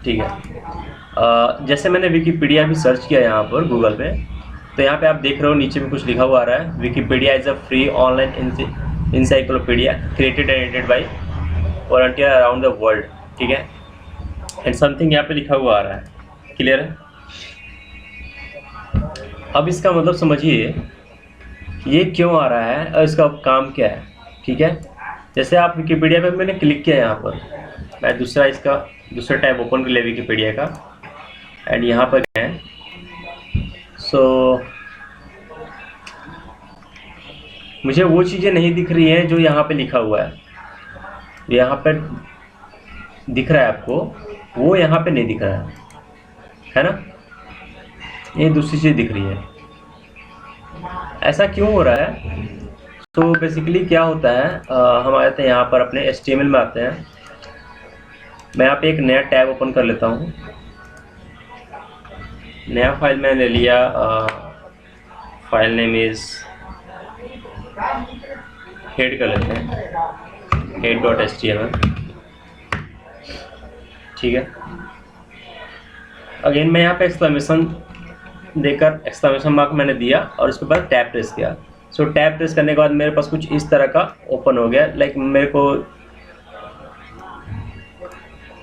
ठीक है। जैसे मैंने विकिपीडिया भी सर्च किया यहाँ पर गूगल पे, तो यहाँ पे आप देख रहे हो नीचे में कुछ लिखा हुआ आ रहा है, Wikipedia is a free online encyclopedia created and edited by volunteer around the world. ठीक है, एंड समथिंग यहाँ पे लिखा हुआ आ रहा है, क्लियर है। अब इसका मतलब समझिए ये क्यों आ रहा है और इसका काम क्या है। ठीक है, जैसे आप विकिपीडिया पे मैंने क्लिक किया यहाँ पर, मैं दूसरा टैब ओपन कर लिया विकिपीडिया का, एंड यहाँ पर है सो मुझे वो चीज़ें नहीं दिख रही हैं जो यहाँ पे लिखा हुआ है। यहाँ पर दिख रहा है आपको, वो यहाँ पे नहीं दिख रहा है ना, ये दूसरी चीज़ दिख रही है। ऐसा क्यों हो रहा है? तो बेसिकली क्या होता है, हम आते हैं यहाँ पर अपने HTML में आते हैं। मैं यहाँ पे एक नया टैब ओपन कर लेता हूँ, नया फाइल मैंने ले लिया, फाइल नेम इज हेड कर लेते हैं, head.html। ठीक है, अगेन मैं यहाँ पे एक्सक्लेमेशन देकर एक्सक्लेमेशन मार्क मैंने दिया और उसके बाद टैब प्रेस किया। सो टैब प्रेस करने के बाद मेरे पास कुछ इस तरह का ओपन हो गया। लाइक मेरे को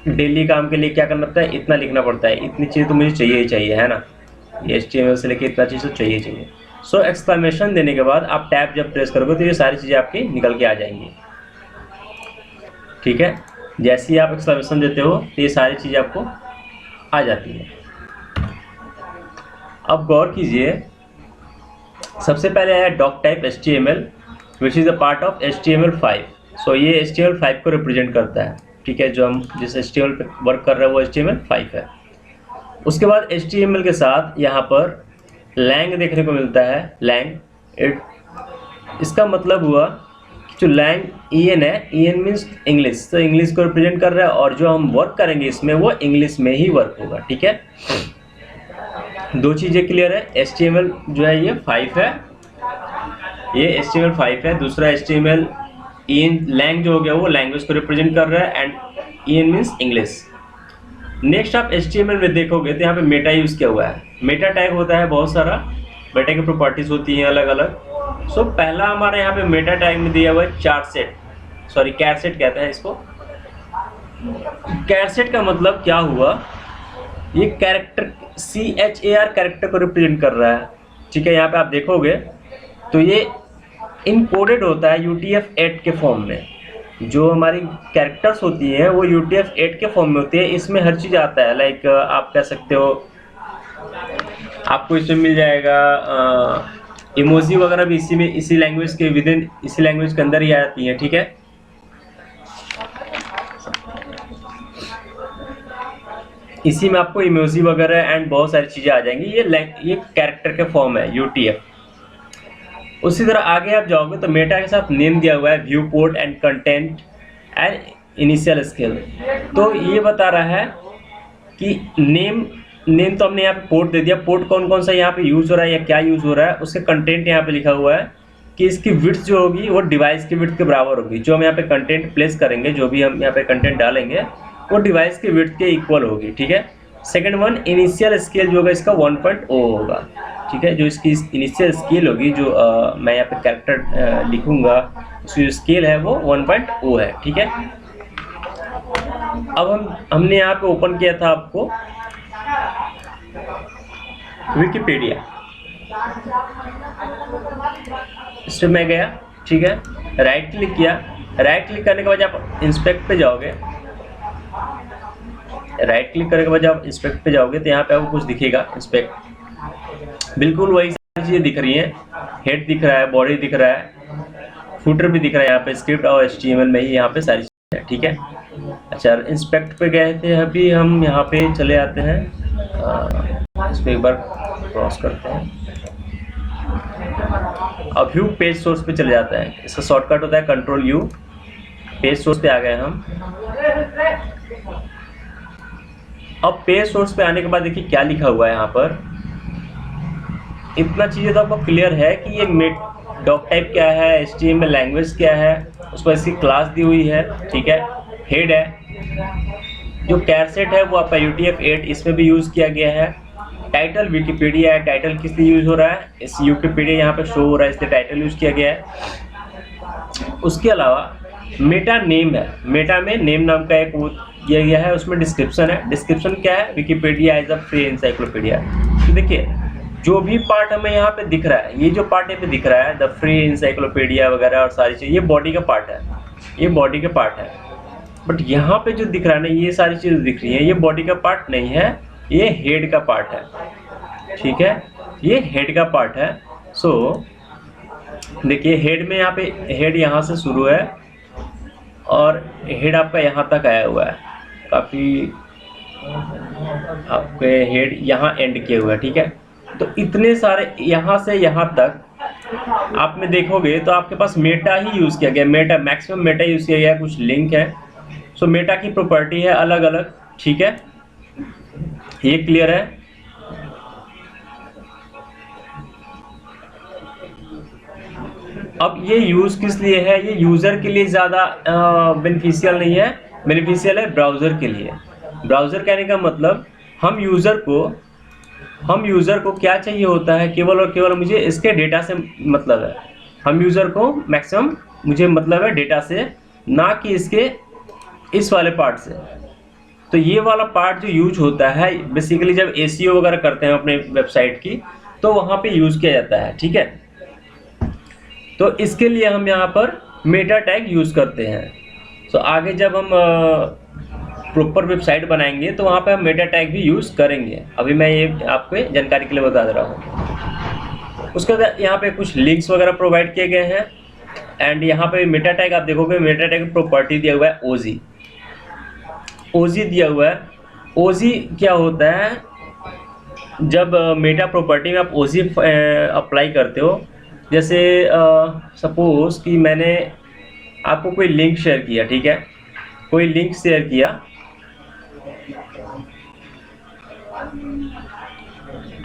डेली काम के लिए क्या करना पड़ता है, इतना लिखना पड़ता है, इतनी चीज़ तो मुझे चाहिए ही चाहिए, है ना, ये HTML से लेके इतना चीज़ तो चाहिए चाहिए। सो एक्सक्लेमेशन देने के बाद आप टैब जब प्रेस करोगे तो ये सारी चीज़ें आपकी निकल के आ जाएंगी। ठीक है, जैसे ही आप एक्सक्लेमेशन देते हो तो ये सारी चीज़ें आपको आ जाती है। अब गौर कीजिए, सबसे पहले है doc type HTML which is a part of HTML5। So ये HTML5 को रिप्रेजेंट करता है। ठीक है, जो हम जिस HTML पे वर्क कर रहे हैं वो HTML5 है। उसके बाद HTML के साथ यहाँ पर लैंग देखने को मिलता है, लैंग। इसका मतलब हुआ कि जो लैंग EN है, EN मीन्स इंग्लिश, तो इंग्लिश को रिप्रेजेंट कर रहा है और जो हम वर्क करेंगे इसमें वो इंग्लिश में ही वर्क होगा। ठीक है, दो चीज़ें क्लियर है। HTML जो है ये 5 है, ये HTML5 है। दूसरा HTML EN लैंग जो हो गया वो लैंग्वेज को रिप्रेजेंट कर रहा है, and EN means English. Next आप HTML में देखोगे तो यहाँ पे मेटा यूज़ किया हुआ है। मेटा टैग होता है बहुत सारा, मेटा की प्रॉपर्टीज होती हैं अलग अलग। सो पहला हमारे यहाँ पे मेटा टैग में दिया हुआ है कैरसेट कहते हैं इसको। कैरसेट का मतलब क्या हुआ, ये कैरेक्टर CHAR कैरेक्टर को रिप्रेजेंट कर रहा है। ठीक है, यहाँ पे आप देखोगे तो ये इनकोडेड होता है UTF-8 के फॉर्म में। जो हमारी कैरेक्टर्स होती हैं वो UTF-8 के फॉर्म में होती है। इसमें हर चीज़ आता है, लाइक आप कह सकते हो आपको इसमें मिल जाएगा इमोजी वगैरह भी इसी लैंग्वेज के विदिन इसी लैंग्वेज के अंदर ही आती हैं। ठीक है, इसी में आपको इमोजी वगैरह एंड बहुत सारी चीज़ें आ जाएंगी। ये कैरेक्टर के फॉर्म है UTF। उसी तरह आगे आप जाओगे तो मेटा के साथ नेम दिया हुआ है view port and content and initial scale. तो ये बता रहा है कि नेम तो हमने यहाँ पे पोर्ट दे दिया। पोर्ट कौन कौन सा यहाँ पे यूज़ हो रहा है या क्या यूज़ हो रहा है, उसके कंटेंट यहाँ पे लिखा हुआ है कि इसकी विड्थ जो होगी वो डिवाइस की विड्थ के बराबर होगी। जो हम यहाँ पे कंटेंट प्लेस करेंगे, जो भी हम यहाँ पे कंटेंट डालेंगे वो डिवाइस की विड्थ के इक्वल होगी। ठीक है, सेकंड वन इनिशियल स्केल जो होगा इसका 1.0 होगा। ठीक है, जो इसकी इनिशियल स्केल होगी, जो मैं यहाँ पे कैरेक्टर लिखूंगा उसकी जो स्केल है वो 1.0 है। ठीक है, अब हमने यहाँ पे ओपन किया था आपको विकिपीडिया, इस पर मैं गया। ठीक है, राइट क्लिक किया। राइट क्लिक करने के बाद आप इंस्पेक्ट पे जाओगे। राइट क्लिक करने के बाद आप इंस्पेक्ट पे जाओगे तो यहाँ पे आपको कुछ दिखेगा। इंस्पेक्ट, बिल्कुल वही सारी चीज़ें दिख रही हैं। हेड दिख रहा है, बॉडी दिख रहा है, फुटर भी दिख रहा है। यहाँ पे स्क्रिप्ट और HTML में ही यहाँ पे सारी चीज़ें हैं। ठीक है, अच्छा इंस्पेक्ट पे गए थे, अभी हम यहाँ पे चले आते हैं, इस पर एक बार क्रॉस करते हैं। अब व्यू पेज सोर्स पे चले जाते हैं। इसका शॉर्टकट होता है Ctrl+U। पेज सोर्स पे आ गए हम। अब पेज सोर्स पे आने के बाद देखिए क्या लिखा हुआ है यहाँ पर। इतना चीज़ें तो आपको क्लियर है कि ये डॉक टाइप क्या है, HTML लैंग्वेज क्या है, उस पर इसकी क्लास दी हुई है। ठीक है, हेड है, जो कैरसेट है वो आपका UTF-8 इसमें भी यूज़ किया गया है। टाइटल विकिपीडिया है, टाइटल किस लिए यूज़ हो रहा है, इस विकिपीडिया यहाँ पे शो हो रहा है इसलिए टाइटल यूज़ किया गया है। उसके अलावा मेटा नेम है, मेटा में नेम नाम का एक वो दिया गया है, उसमें डिस्क्रिप्शन है। डिस्क्रिप्शन क्या है, Wikipedia is a free encyclopedia. तो देखिए जो भी पार्ट हमें यहाँ पे दिख रहा है, ये जो पार्ट यहाँ पे दिख रहा है द फ्री एनसाइक्लोपीडिया वगैरह और सारी चीज़, ये बॉडी का पार्ट है, ये बॉडी का पार्ट है। बट यहाँ पे जो दिख रहा है ना, ये सारी चीज़ें दिख रही है, ये बॉडी का पार्ट नहीं है, ये हेड का पार्ट है, ठीक है, ये हेड का पार्ट है। सो देखिए हेड में यहाँ पे हेड यहाँ से शुरू है और हेड आपका यहाँ तक आया हुआ है, काफ़ी आपके हेड यहाँ एंड किए हुआ है, ठीक है। तो इतने सारे यहाँ से यहाँ तक आप में देखोगे तो आपके पास मेटा ही यूज़ किया गया, मेटा मैक्सिमम मेटा यूज़ किया गया है, कुछ लिंक है। सो मेटा की प्रॉपर्टी है अलग अलग, ठीक है, ये क्लियर है। अब ये यूज़ किस लिए है, ये यूज़र के लिए ज़्यादा बेनिफिशियल नहीं है, बेनिफिशियल है ब्राउज़र के लिए। ब्राउज़र कहने का मतलब हम यूज़र को क्या चाहिए होता है, केवल और केवल मुझे इसके डेटा से मतलब है। हम यूज़र को मैक्सिमम मुझे मतलब है डेटा से, ना कि इसके इस वाले पार्ट से। तो ये वाला पार्ट जो यूज होता है बेसिकली जब SEO वगैरह करते हैं अपने वेबसाइट की, तो वहाँ पे यूज़ किया जाता है, ठीक है। तो इसके लिए हम यहाँ पर मेटा टैग यूज़ करते हैं। सो आगे जब हम प्रॉपर वेबसाइट बनाएंगे तो वहाँ पे हम मेटा टैग भी यूज़ करेंगे। अभी मैं ये आपको जानकारी के लिए बता दे रहा हूँ। उसके बाद यहाँ पे कुछ लिंक्स वगैरह प्रोवाइड किए गए हैं एंड यहाँ पे मेटा टैग आप देखोगे, मेटा टैग प्रॉपर्टी दिया हुआ है OG दिया हुआ है। OG क्या होता है, जब मेटा प्रॉपर्टी में आप OG अप्लाई करते हो, जैसे सपोज कि मैंने आपको कोई लिंक शेयर किया, ठीक है, कोई लिंक शेयर किया,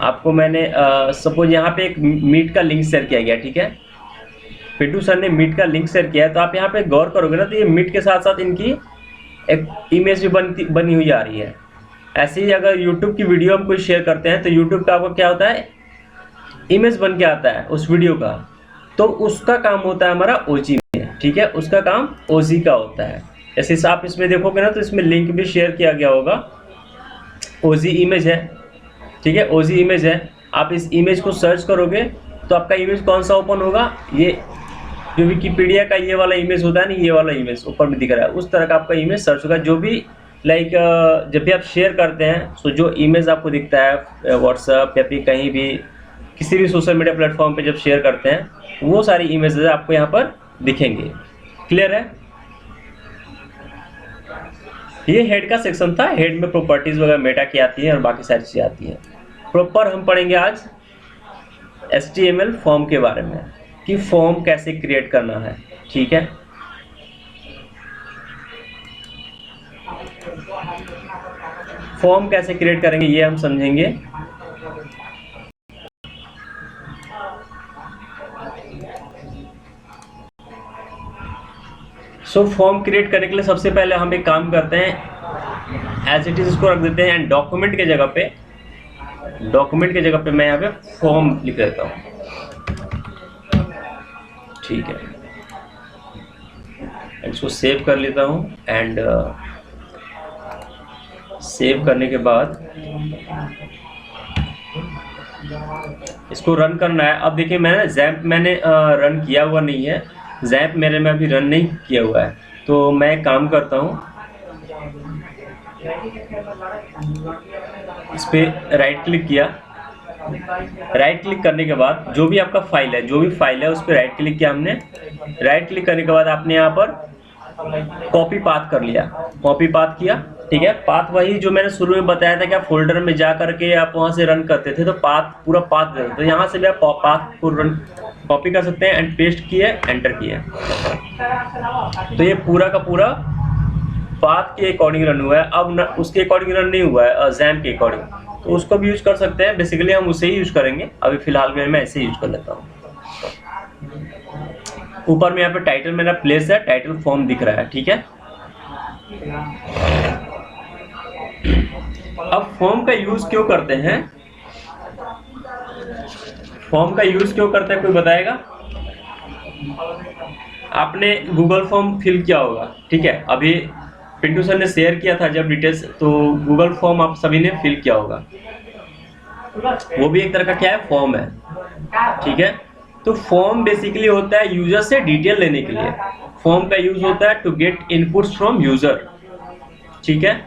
आपको मैंने सपोज यहाँ पे एक मीट का लिंक शेयर किया गया, ठीक है, पिंटू सर ने मीट का लिंक शेयर किया है। तो आप यहाँ पे गौर करोगे ना तो ये मीट के साथ साथ इनकी एक इमेज भी बनी हुई आ रही है। ऐसे ही अगर YouTube की वीडियो हम कोई शेयर करते हैं तो YouTube का आपको क्या होता है, इमेज बन के आता है उस वीडियो का, तो उसका काम होता है हमारा OG में, ठीक है, उसका काम OG का होता है। जैसे आप इसमें देखोगे ना तो इसमें लिंक भी शेयर किया गया होगा, OG इमेज है, ठीक है, OG इमेज है। आप इस इमेज को सर्च करोगे तो आपका इमेज कौन सा ओपन होगा, ये जो विकिपीडिया का ये वाला इमेज होता है ना, ये वाला इमेज ऊपर में दिख रहा है, उस तरह का आपका इमेज सर्च होगा। जो भी लाइक जब भी आप शेयर करते हैं तो जो इमेज आपको दिखता है व्हाट्सएप या फिर कहीं भी किसी भी सोशल मीडिया प्लेटफॉर्म पे जब शेयर करते हैं वो सारी इमेजेस आपको यहाँ पर दिखेंगे। क्लियर है। ये हेड का सेक्शन था, हेड में प्रॉपर्टीज वगैरह मेटा की आती है और बाकी सारी चीज़ें आती हैं। प्रॉपर हम पढ़ेंगे आज HTML फॉर्म के बारे में कि फॉर्म कैसे क्रिएट करना है, ठीक है। फॉर्म कैसे क्रिएट करेंगे ये हम समझेंगे। सो फॉर्म क्रिएट करने के लिए सबसे पहले हम एक काम करते हैं, एज इट इज इसको रख देते हैं एंड डॉक्यूमेंट के जगह पे मैं यहाँ पे फॉर्म लिख देता हूँ, ठीक है। इसको सेव कर लेता हूँ एंड सेव करने के बाद इसको रन करना है। अब देखिए मैंने ज़ैम्प रन किया हुआ नहीं है, ज़ैम्प मेरे में अभी रन नहीं किया हुआ है, तो मैं एक काम करता हूँ, इस पर राइट क्लिक किया। राइट क्लिक करने के बाद जो भी आपका फाइल है, उस पर राइट क्लिक किया हमने। राइट क्लिक करने के बाद आपने यहाँ पर कॉपी पाथ कर लिया, कॉपी पाथ किया, ठीक है। पाथ वही जो मैंने शुरू में बताया था कि आप फोल्डर में जा करके आप वहाँ से रन करते थे, तो पूरा पाथ देते, तो यहाँ से भी आप पाथ को रन कॉपी कर सकते हैं एंड पेस्ट किए, एंटर किए, तो ये पूरा का पूरा पाथ के अकॉर्डिंग रन हुआ है। अब उसके अकॉर्डिंग रन नहीं हुआ है, ज़ैम्प के अकॉर्डिंग, तो उसको भी यूज कर सकते हैं। बेसिकली हम उसे ही यूज करेंगे, अभी फिलहाल में मैं ऐसे ही यूज कर लेता हूँ। ऊपर में यहाँ पे टाइटल मेरा प्लेस है, टाइटल फॉर्म दिख रहा है, ठीक है। अब फॉर्म का यूज क्यों करते हैं, फॉर्म का यूज क्यों करते हैं, कोई बताएगा? आपने गूगल फॉर्म फिल किया होगा, ठीक है, अभी पिंटू सर ने शेयर किया था जब डिटेल्स, तो गूगल फॉर्म आप सभी ने फिल किया होगा, वो भी एक तरह का क्या है, फॉर्म है, ठीक है। तो फॉर्म बेसिकली होता है यूजर से डिटेल लेने के लिए, फॉर्म का यूज होता है to get inputs from user, ठीक है।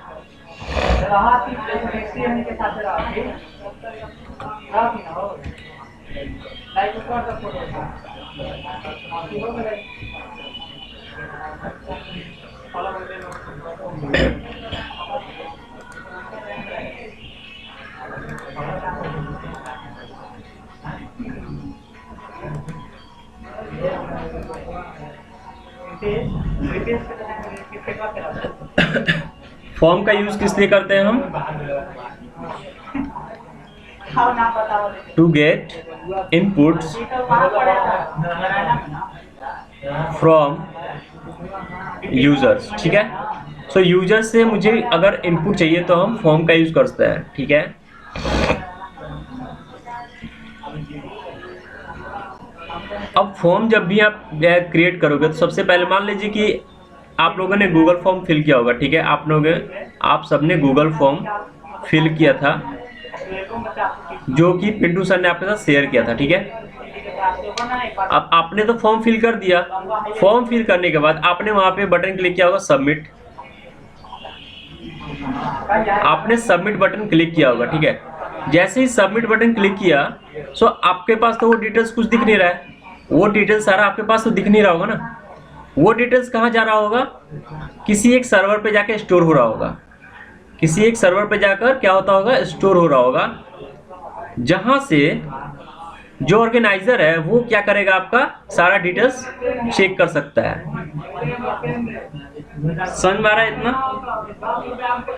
फॉर्म का यूज किस लिए करते हैं हम? To get inputs from users, ठीक है। सो यूजर से मुझे अगर इनपुट चाहिए तो हम फॉर्म का यूज करते हैं, ठीक है। अब फॉर्म जब भी आप क्रिएट करोगे तो सबसे पहले मान लीजिए कि आप लोगों ने गूगल फॉर्म फिल किया होगा, ठीक है, आप सबने गूगल फॉर्म फिल किया था जो कि पिंटू सर ने आपके साथ शेयर किया था, ठीक है। अब आपने तो फॉर्म फिल कर दिया, फॉर्म फिल करने के बाद आपने वहां पे बटन क्लिक किया होगा सबमिट, आपने सबमिट बटन क्लिक किया होगा, ठीक है। जैसे ही सबमिट बटन क्लिक किया सो आपके पास तो वो डिटेल्स कुछ दिख नहीं रहा है, वो डिटेल्स सारा आपके पास तो दिख नहीं रहा होगा ना, वो डिटेल्स कहाँ जा रहा होगा, किसी एक सर्वर पे जाके स्टोर हो रहा होगा, किसी एक सर्वर पे जाकर क्या होता होगा, स्टोर हो रहा होगा, जहां से जो ऑर्गेनाइजर है वो क्या करेगा, आपका सारा डिटेल्स चेक कर सकता है। समझ में आ रहा है इतना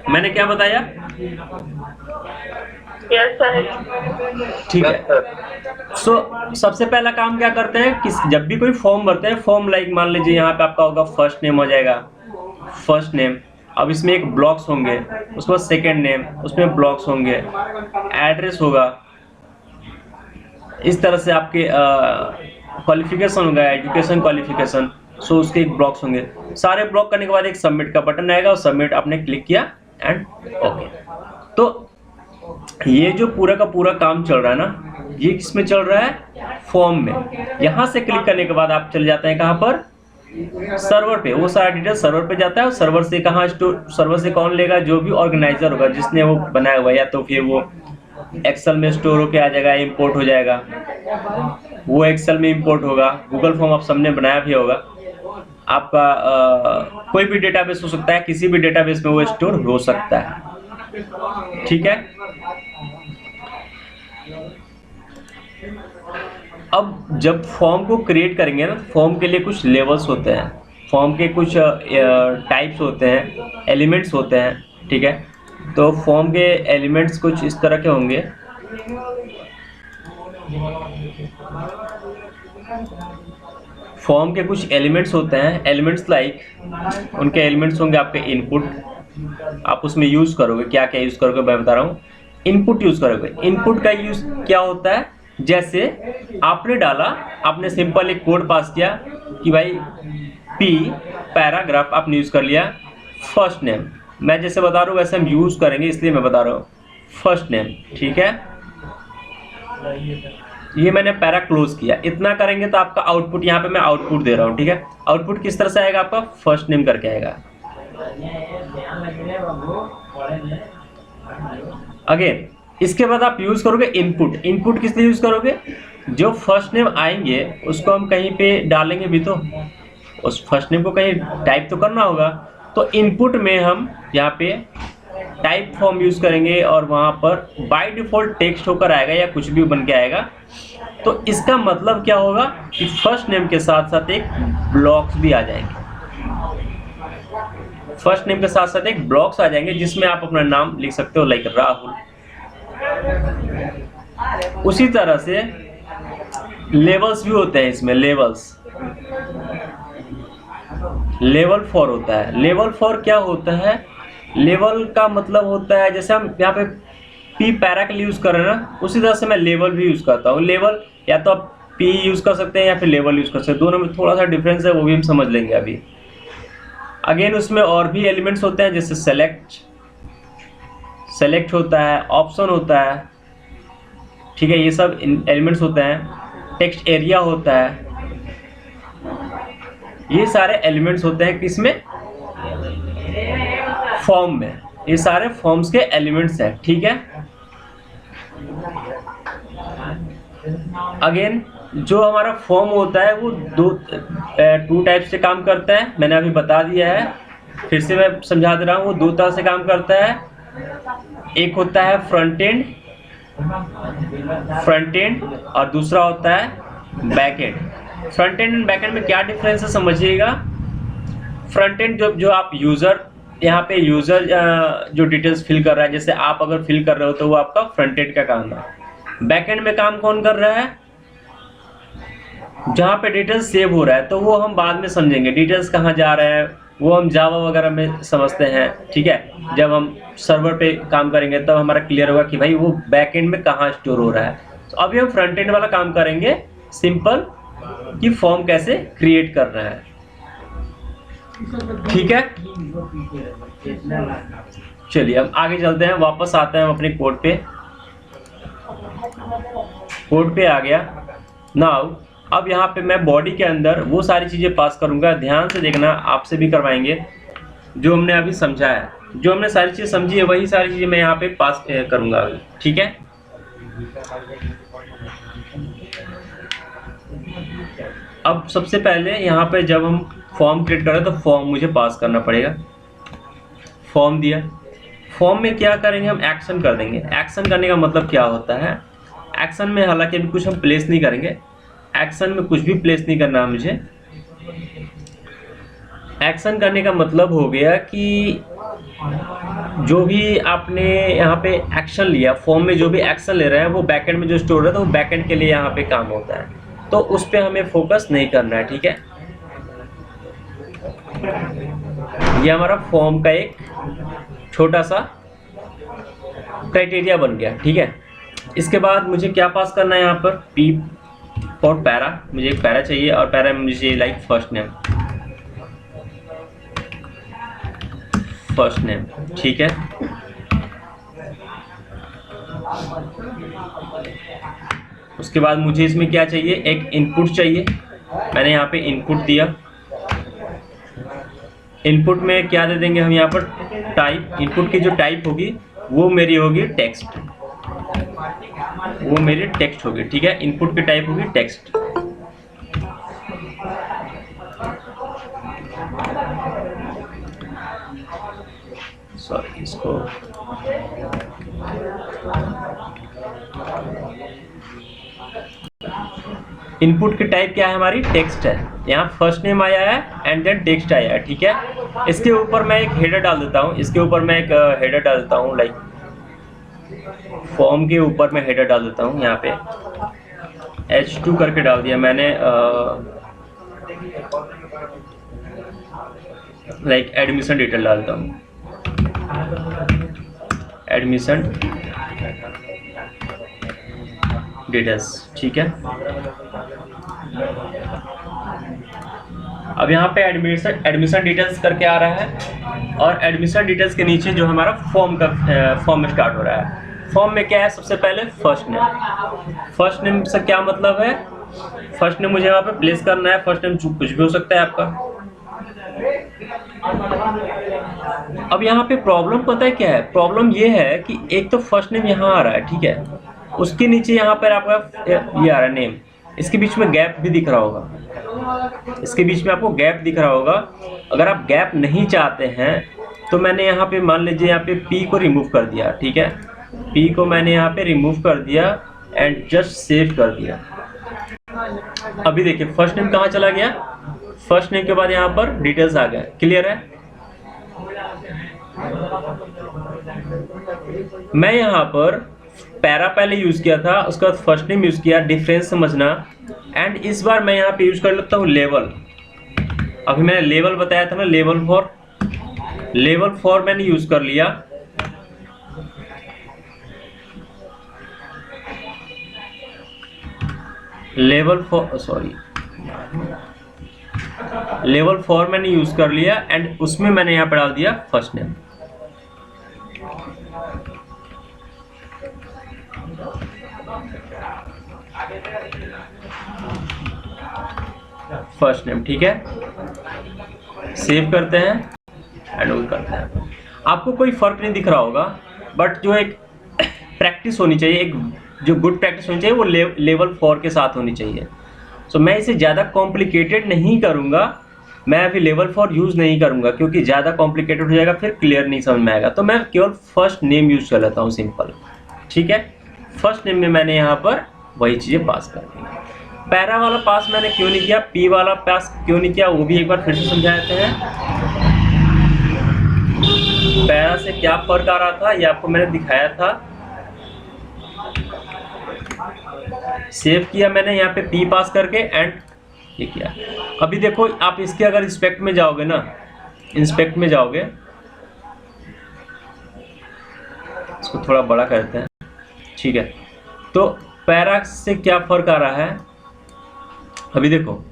मैंने क्या बताया? ठीक है। सो सबसे पहला काम क्या करते हैं कि जब भी कोई फॉर्म भरते हैं, फॉर्म लाइक मान लीजिए यहाँ पे आपका होगा फर्स्ट नेम हो जाएगा, फर्स्ट नेम, अब इसमें एक ब्लॉक्स होंगे, उसके बाद सेकेंड नेम, उसमें ब्लॉक्स होंगे, एड्रेस होगा, इस तरह से आपके क्वालिफिकेशन होगा, एजुकेशन क्वालिफिकेशन, सो उसके एक ब्लॉक्स होंगे, सारे ब्लॉक करने के बाद एक सबमिट का बटन आएगा और सबमिट आपने क्लिक किया एंड ओके। तो ये जो पूरा का पूरा काम चल रहा है ना, ये किसमें चल रहा है, फॉर्म में। यहां से क्लिक करने के बाद आप चले जाते हैं कहां पर, सर्वर पे, वो सारा डिटेल सर्वर पे जाता है और सर्वर से कहां स्टोर, सर्वर से कौन लेगा, जो भी ऑर्गेनाइजर होगा जिसने वो बनाया हुआ, या तो फिर वो एक्सेल में स्टोर होके आ जाएगा, इंपोर्ट हो जाएगा, वो एक्सेल में इंपोर्ट होगा, गूगल फॉर्म आप सबने बनाया भी होगा, आपका कोई भी डेटाबेस हो सकता है, किसी भी डेटाबेस में वो स्टोर हो सकता है, ठीक है। अब जब फॉर्म को क्रिएट करेंगे ना, फॉर्म के लिए कुछ लेवल्स होते हैं, फॉर्म के कुछ टाइप्स होते हैं, एलिमेंट्स होते हैं, ठीक है। तो फॉर्म के एलिमेंट्स कुछ इस तरह के होंगे, फॉर्म के कुछ एलिमेंट्स होते हैं, एलिमेंट्स लाइक उनके एलिमेंट्स होंगे आपके इनपुट, आप उसमें यूज करोगे, क्या क्या यूज करोगे मैं बता रहा हूँ, इनपुट यूज करोगे। इनपुट का यूज क्या होता है, जैसे आपने डाला, आपने सिंपल एक कोड पास किया कि भाई पी पैराग्राफ आपने यूज कर लिया, फर्स्ट नेम, मैं जैसे बता रहा हूँ वैसे हम यूज करेंगे इसलिए मैं बता रहा हूँ, फर्स्ट नेम, ठीक है। ये मैंने पैरा क्लोज किया, इतना करेंगे तो आपका आउटपुट, यहाँ पे मैं आउटपुट दे रहा हूँ, ठीक है। आउटपुट किस तरह से आएगा, आपका फर्स्ट नेम करके आएगा। अगेन इसके बाद आप यूज करोगे इनपुट। इनपुट किस लिए यूज करोगे, जो फर्स्ट नेम आएंगे उसको हम कहीं पे डालेंगे भी, तो उस फर्स्ट नेम को कहीं टाइप तो करना होगा, तो इनपुट में हम यहाँ पे टाइप फॉर्म यूज करेंगे और वहां पर बाय डिफॉल्ट टेक्स्ट होकर आएगा या कुछ भी बन के आएगा। तो इसका मतलब क्या होगा कि फर्स्ट नेम के साथ साथ एक ब्लॉक्स भी आ जाएंगे, फर्स्ट नेम के साथ साथ एक ब्लॉक्स आ जाएंगे जिसमें आप अपना नाम लिख सकते हो, लाइक राहुल। उसी तरह से लेवल्स भी होते हैं इसमें, लेवल्स, लेवल 4 होता है। लेवल 4 क्या होता है, लेवल का मतलब होता है जैसे हम यहाँ पे पी पैरा के लिए यूज़ कर रहे हैं ना, उसी तरह से मैं लेवल भी यूज़ करता हूँ। लेवल या तो आप पी यूज़ कर सकते हैं या फिर लेवल यूज़ कर सकते हैं, दोनों में थोड़ा सा डिफरेंस है, वो भी हम समझ लेंगे अभी। अगेन उसमें और भी एलिमेंट्स होते हैं, जैसे सेलेक्ट होता है, ऑप्शन होता है, ठीक है, ये सब एलिमेंट्स होते हैं। टेक्स्ट एरिया होता है, ये सारे एलिमेंट्स होते हैं किसमें, फॉर्म में। ये सारे फॉर्म्स के एलिमेंट्स हैं, ठीक है। अगेन जो हमारा फॉर्म होता है वो टू टाइप से काम करता है, मैंने अभी बता दिया है, फिर से मैं समझा दे रहा हूँ। वो दो तरह से काम करता है, एक होता है फ्रंट एंड और दूसरा होता है back and. Front end back and में क्या डिफरेंस है समझिएगा। फ्रंट एंड जो आप यूज़र, यहाँ पे यूज़र जो डिटेल्स फिल कर रहा है, जैसे आप अगर फिल कर रहे हो तो वो आपका फ्रंट एंड का काम है। बैक एंड में काम कौन कर रहा है, जहाँ पे डिटेल्स सेव हो रहा है, तो वो हम बाद में समझेंगे। डिटेल्स कहाँ जा रहे हैं वो हम जावा वगैरह में समझते हैं, ठीक है। जब हम सर्वर पे काम करेंगे तब हमारा क्लियर होगा कि भाई वो बैक एंड में कहाँ स्टोर हो रहा है। तो अभी हम फ्रंट एंड वाला काम करेंगे, सिंपल, कि फॉर्म कैसे क्रिएट कर रहा है, ठीक है। चलिए हम आगे चलते हैं, वापस आते हैं हम अपने कोड पे आ गया। नाउ अब यहाँ पे मैं बॉडी के अंदर वो सारी चीज़ें पास करूँगा, ध्यान से देखना, आपसे भी करवाएंगे। जो हमने अभी समझा है, जो हमने सारी चीज़ें समझी है, वही सारी चीज़ें मैं यहाँ पे पास करूँगा अभी, ठीक है। अब सबसे पहले यहाँ पे जब हम फॉर्म क्रिएट करें तो फॉर्म मुझे पास करना पड़ेगा। फॉर्म दिया, फॉर्म में क्या करेंगे, हम एक्शन कर देंगे। एक्शन करने का मतलब क्या होता है, एक्शन में हालांकि अभी कुछ हम प्लेस नहीं करेंगे, एक्शन में कुछ भी प्लेस नहीं करना है मुझे। एक्शन करने का मतलब हो गया कि जो भी आपने यहाँ पे एक्शन लिया, फॉर्म में जो भी एक्शन ले रहे हैं वो बैकएंड में जो स्टोर है, तो वो बैकएंड के लिए यहाँ पे काम होता है, तो उस पर हमें फोकस नहीं करना है, ठीक है। ये हमारा फॉर्म का एक छोटा सा क्राइटेरिया बन गया, ठीक है। इसके बाद मुझे क्या पास करना है, यहाँ पर पी फॉर पैरा, मुझे एक पैरा चाहिए, और पैरा में मुझे लाइक फर्स्ट नेम, ठीक है। उसके बाद मुझे इसमें क्या चाहिए, एक इनपुट चाहिए। मैंने यहाँ पे इनपुट दिया। इनपुट में क्या दे देंगे हम यहाँ पर, टाइप। इनपुट की जो टाइप होगी वो मेरी होगी टेक्स्ट, वो मेरी टेक्स्ट होगी, ठीक है। इनपुट की टाइप होगी टेक्स्ट। सॉरी, इसको इनपुट की टाइप क्या है हमारी, टेक्स्ट है। यहाँ फर्स्ट नेम आया है एंड देन टेक्स्ट आया है, ठीक है। इसके ऊपर मैं एक हेडर डाल देता हूँ, लाइक फॉर्म के ऊपर मैं हेडर डाल देता हूँ। यहाँ पे H2 करके डाल दिया मैंने, लाइक एडमिशन डिटेल डालता हूँ, एडमिशन डिटेल्स, ठीक है। अब यहाँ पे एडमिशन डिटेल्स करके आ रहा है, और एडमिशन डिटेल्स के नीचे जो हमारा फॉर्म स्टार्ट हो रहा है। फॉर्म में क्या है, सबसे पहले फर्स्ट नेम से क्या मतलब है, फर्स्ट नेम मुझे यहाँ पे प्लेस करना है। फर्स्ट नेम कुछ भी हो सकता है आपका। अब यहाँ पे प्रॉब्लम पता है क्या है, प्रॉब्लम ये है कि एक तो फर्स्ट नेम यहाँ आ रहा है, ठीक है, उसके नीचे यहाँ पर आपका ये आ रहा है नेम, इसके बीच में गैप भी दिख रहा होगा, इसके बीच में आपको गैप दिख रहा होगा। अगर आप गैप नहीं चाहते हैं तो मैंने यहाँ पे मान लीजिए यहाँ पे पी को रिमूव कर दिया, ठीक है। पी को मैंने यहाँ पे रिमूव कर दिया एंड जस्ट सेव कर दिया। अभी देखिए फर्स्ट नेम कहाँ चला गया, फर्स्ट नेम के बाद यहाँ पर डिटेल्स आ गया, क्लियर है। मैं यहाँ पर पैरा पहले यूज किया था, उसके बाद फर्स्ट नेम यूज किया, डिफरेंस समझना। एंड इस बार मैं यहाँ पे यूज कर लेता हूँ लेवल। अभी मैंने लेवल बताया था ना, लेवल फॉर लेवल 4 मैंने यूज कर लिया। लेवल 4 मैंने यूज कर लिया एंड उसमें मैंने यहाँ पे डाल दिया फर्स्ट नेम। फर्स्ट नेम, ठीक है। सेव करते हैं एंड वो करते हैं। आपको कोई फर्क नहीं दिख रहा होगा, बट जो एक प्रैक्टिस होनी चाहिए, एक जो गुड प्रैक्टिस होनी चाहिए वो लेवल 4 के साथ होनी चाहिए। सो मैं इसे ज़्यादा कॉम्प्लिकेटेड नहीं करूँगा, मैं अभी लेवल 4 यूज़ नहीं करूँगा क्योंकि ज़्यादा कॉम्प्लिकेटेड हो जाएगा, फिर क्लियर नहीं समझ में आएगा। तो मैं केवल फर्स्ट नेम यूज़ कर लेता हूँ, सिंपल, ठीक है। फर्स्ट नेम में मैंने यहाँ पर वही चीज़ें पास कर दी। पैरा वाला पास मैंने क्यों नहीं किया, पी वाला पास क्यों नहीं किया, वो भी एक बार फिर से समझा देते हैं। पैरा से क्या फर्क आ रहा था ये आपको मैंने दिखाया था। सेव किया मैंने यहाँ पे पी पास करके एंड ये किया। अभी देखो आप इसके अगर इंस्पेक्ट में जाओगे ना, इंस्पेक्ट में जाओगे, इसको थोड़ा बड़ा करते हैं, ठीक है। तो पैरा से क्या फर्क आ रहा है, अभी देखो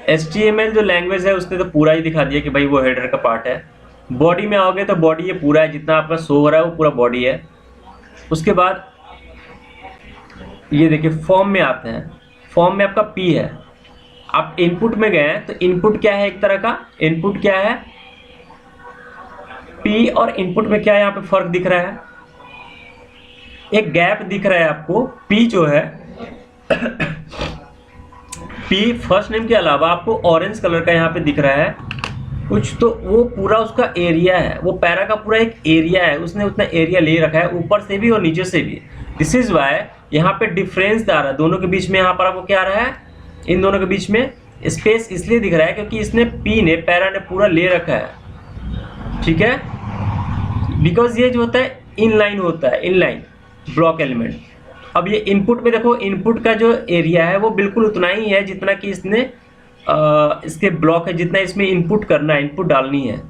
HTML जो लैंग्वेज है उसने तो पूरा ही दिखा दिया कि भाई वो हेडर का पार्ट है। बॉडी में आओगे तो बॉडी ये पूरा है, जितना आपका शो हो रहा है वो पूरा बॉडी है। उसके बाद ये देखिए फॉर्म में आते हैं, फॉर्म में आपका P है। आप इनपुट में गए हैं तो इनपुट क्या है, एक तरह का इनपुट क्या है, P और इनपुट में क्या है, यहाँ पे फर्क दिख रहा है, एक गैप दिख रहा है आपको। P जो है P फर्स्ट नेम के अलावा आपको ऑरेंज कलर का यहाँ पे दिख रहा है कुछ, तो वो पूरा उसका एरिया है, वो पैरा का पूरा एक एरिया है, उसने उतना एरिया ले रखा है ऊपर से भी और नीचे से भी। दिस इज वाई यहाँ पे डिफरेंस आ रहा है दोनों के बीच में। यहाँ पर आपको क्या आ रहा है, इन दोनों के बीच में स्पेस इसलिए दिख रहा है क्योंकि इसने P ने पैरा ने पूरा ले रखा है, ठीक है। बिकॉज ये जो होता है इनलाइन होता है, इनलाइन ब्लॉक एलिमेंट। अब ये इनपुट में देखो, इनपुट का जो एरिया है वो बिल्कुल उतना ही है जितना कि इसने इसके ब्लॉक है, जितना इसमें इनपुट करना है, इनपुट डालनी है,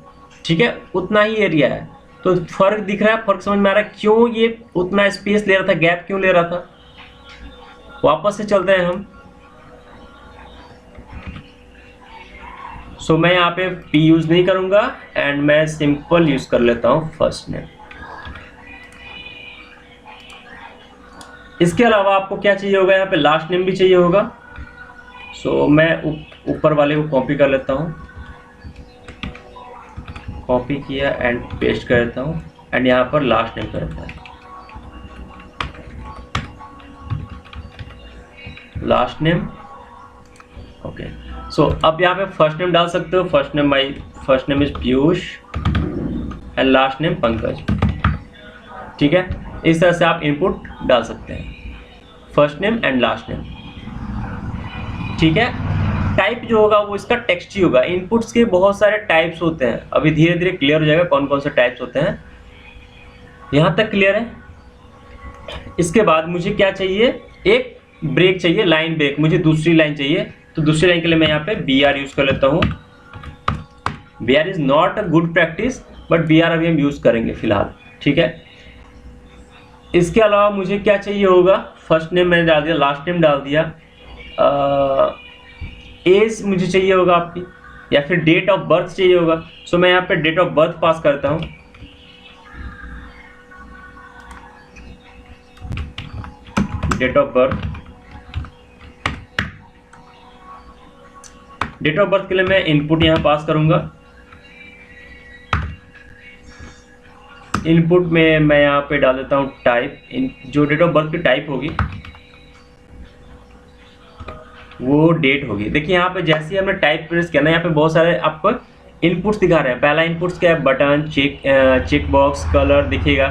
ठीक है, उतना ही एरिया है। तो फर्क दिख रहा है, फर्क समझ में आ रहा है क्यों ये उतना स्पेस ले रहा था, गैप क्यों ले रहा था। वापस से चलते हैं हम। सो मैं यहाँ पे P यूज नहीं करूंगा एंड मैं सिंपल यूज कर लेता हूँ फर्स्ट नेम। इसके अलावा आपको क्या चाहिए होगा, यहाँ पे लास्ट नेम भी चाहिए होगा। सो मैं ऊपर वाले को कॉपी कर लेता हूँ, कॉपी किया एंड पेस्ट कर देता हूँ एंड यहाँ पर लास्ट नेम कर देता हूँ, लास्ट नेम, ओके। सो अब यहाँ पे फर्स्ट नेम डाल सकते हो, first name my first name is Piyush and last name Pankaj, ठीक है। इस तरह से आप इनपुट डाल सकते हैं, first name and last name, ठीक है। टाइप जो होगा वो इसका टेक्स्ट ही होगा। इनपुट्स के बहुत सारे टाइप्स होते हैं, अभी धीरे धीरे क्लियर हो जाएगा कौन कौन से टाइप्स होते हैं। यहाँ तक क्लियर है। इसके बाद मुझे क्या चाहिए, एक ब्रेक चाहिए, लाइन ब्रेक, मुझे दूसरी लाइन चाहिए। तो दूसरी लाइन के लिए मैं यहाँ पे BR यूज कर लेता हूँ। BR is not a good practice but BR अभी हम यूज करेंगे फिलहाल, ठीक है। इसके अलावा मुझे क्या चाहिए होगा, फर्स्ट नेम मैंने डाल दिया, लास्ट नेम डाल दिया, एज मुझे चाहिए होगा आपकी, या फिर डेट ऑफ बर्थ चाहिए होगा। सो मैं यहाँ पे डेट ऑफ बर्थ पास करता हूँ। Date of birth, date of birth के लिए मैं इनपुट यहाँ पास करूंगा। इनपुट में मैं यहाँ पे डाल देता हूँ टाइप, जो डेट ऑफ बर्थ की टाइप होगी वो डेट होगी। देखिए यहाँ पे जैसे ही हमने टाइप प्रेस किया ना, यहाँ पे बहुत सारे आपको इनपुट्स दिखा रहे हैं। पहला इनपुट्स क्या है, बटन, चेक बॉक्स, कलर दिखेगा,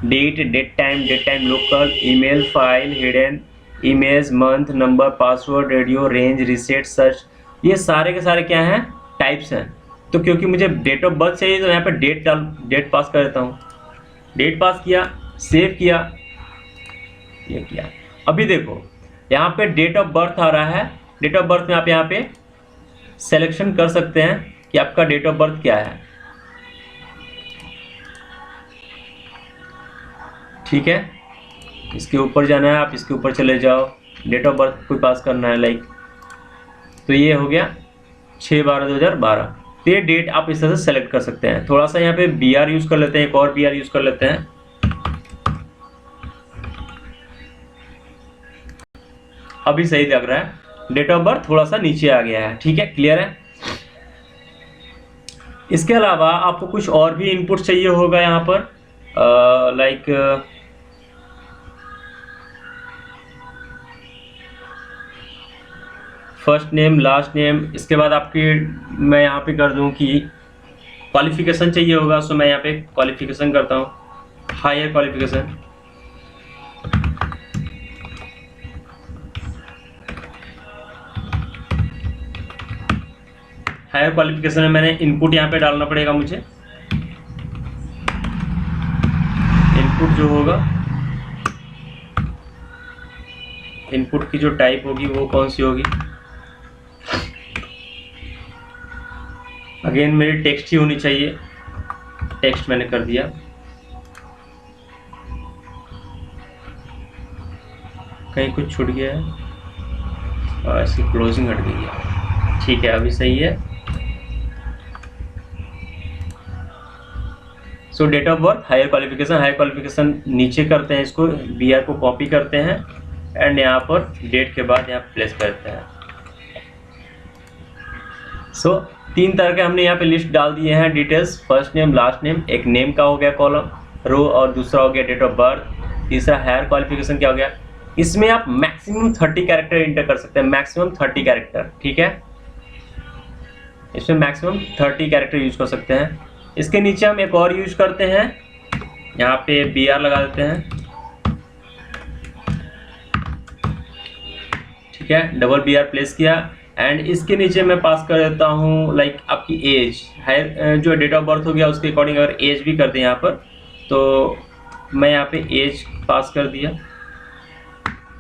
date, date time local, email, file, hidden, image, month, number, password, radio, range, reset, search, ये सारे के सारे क्या हैं, टाइप्स हैं। तो क्योंकि मुझे डेट ऑफ बर्थ चाहिए तो यहाँ पे डेट पास कर देता हूँ। डेट पास किया, सेव किया, ये किया। अभी देखो यहाँ पे डेट ऑफ बर्थ आ रहा है। डेट ऑफ बर्थ में आप यहाँ पे सिलेक्शन कर सकते हैं कि आपका डेट ऑफ बर्थ क्या है। ठीक है, इसके ऊपर जाना है, आप इसके ऊपर चले जाओ, डेट ऑफ बर्थ कोई पास करना है लाइक, तो ये हो गया 6/12/2012। तो ये डेट आप इस तरह से सेलेक्ट कर सकते हैं। थोड़ा सा यहाँ पे बी आर यूज़ कर लेते हैं, एक और बी आर यूज़ कर लेते हैं। अभी सही लग रहा है, डेट ऑफ बर्थ थोड़ा सा नीचे आ गया है, ठीक है, क्लियर है। इसके अलावा आपको कुछ और भी इनपुट चाहिए होगा यहाँ पर, like first name, last name. इसके बाद आपकी मैं यहाँ पे कर दूँ कि क्वालिफिकेशन चाहिए होगा, सो मैं यहाँ पे क्वालिफिकेशन करता हूँ, हायर क्वालिफिकेशन। हायर क्वालिफिकेशन में मैंने इनपुट यहाँ पे डालना पड़ेगा मुझे। इनपुट जो होगा, इनपुट की जो टाइप होगी वो कौन सी होगी, अगेन मेरी टेक्स्ट ही होनी चाहिए, टेक्स्ट मैंने कर दिया। कहीं कुछ छूट गया है और इसकी क्लोजिंग हट गई है, ठीक है, अभी सही है। So date of birth, higher qualification नीचे करते हैं, इसको बी आर को कॉपी करते हैं एंड यहाँ पर डेट के बाद यहाँ प्लेस करते हैं। सो 3 तरह के हमने यहाँ पे लिस्ट डाल दिए हैं details, first name, last name, एक नेम का हो गया कॉलम रो, और दूसरा हो गया डेट ऑफ बर्थ, तीसरा हायर क्वालिफिकेशन क्या हो गया। इसमें आप मैक्सिमम 30 कैरेक्टर इंटर कर सकते हैं, मैक्सिमम 30 कैरेक्टर, ठीक है, इसमें मैक्सिमम 30 कैरेक्टर यूज कर सकते हैं। इसके नीचे हम एक और यूज करते हैं, यहाँ पे बी आर लगा देते हैं, ठीक है, डबल बी आर प्लेस किया एंड इसके नीचे मैं पास कर देता हूँ लाइक आपकी एज, हायर जो डेट ऑफ बर्थ हो गया उसके अकॉर्डिंग अगर एज भी कर दें यहाँ पर, तो मैं यहाँ पे एज पास कर दिया।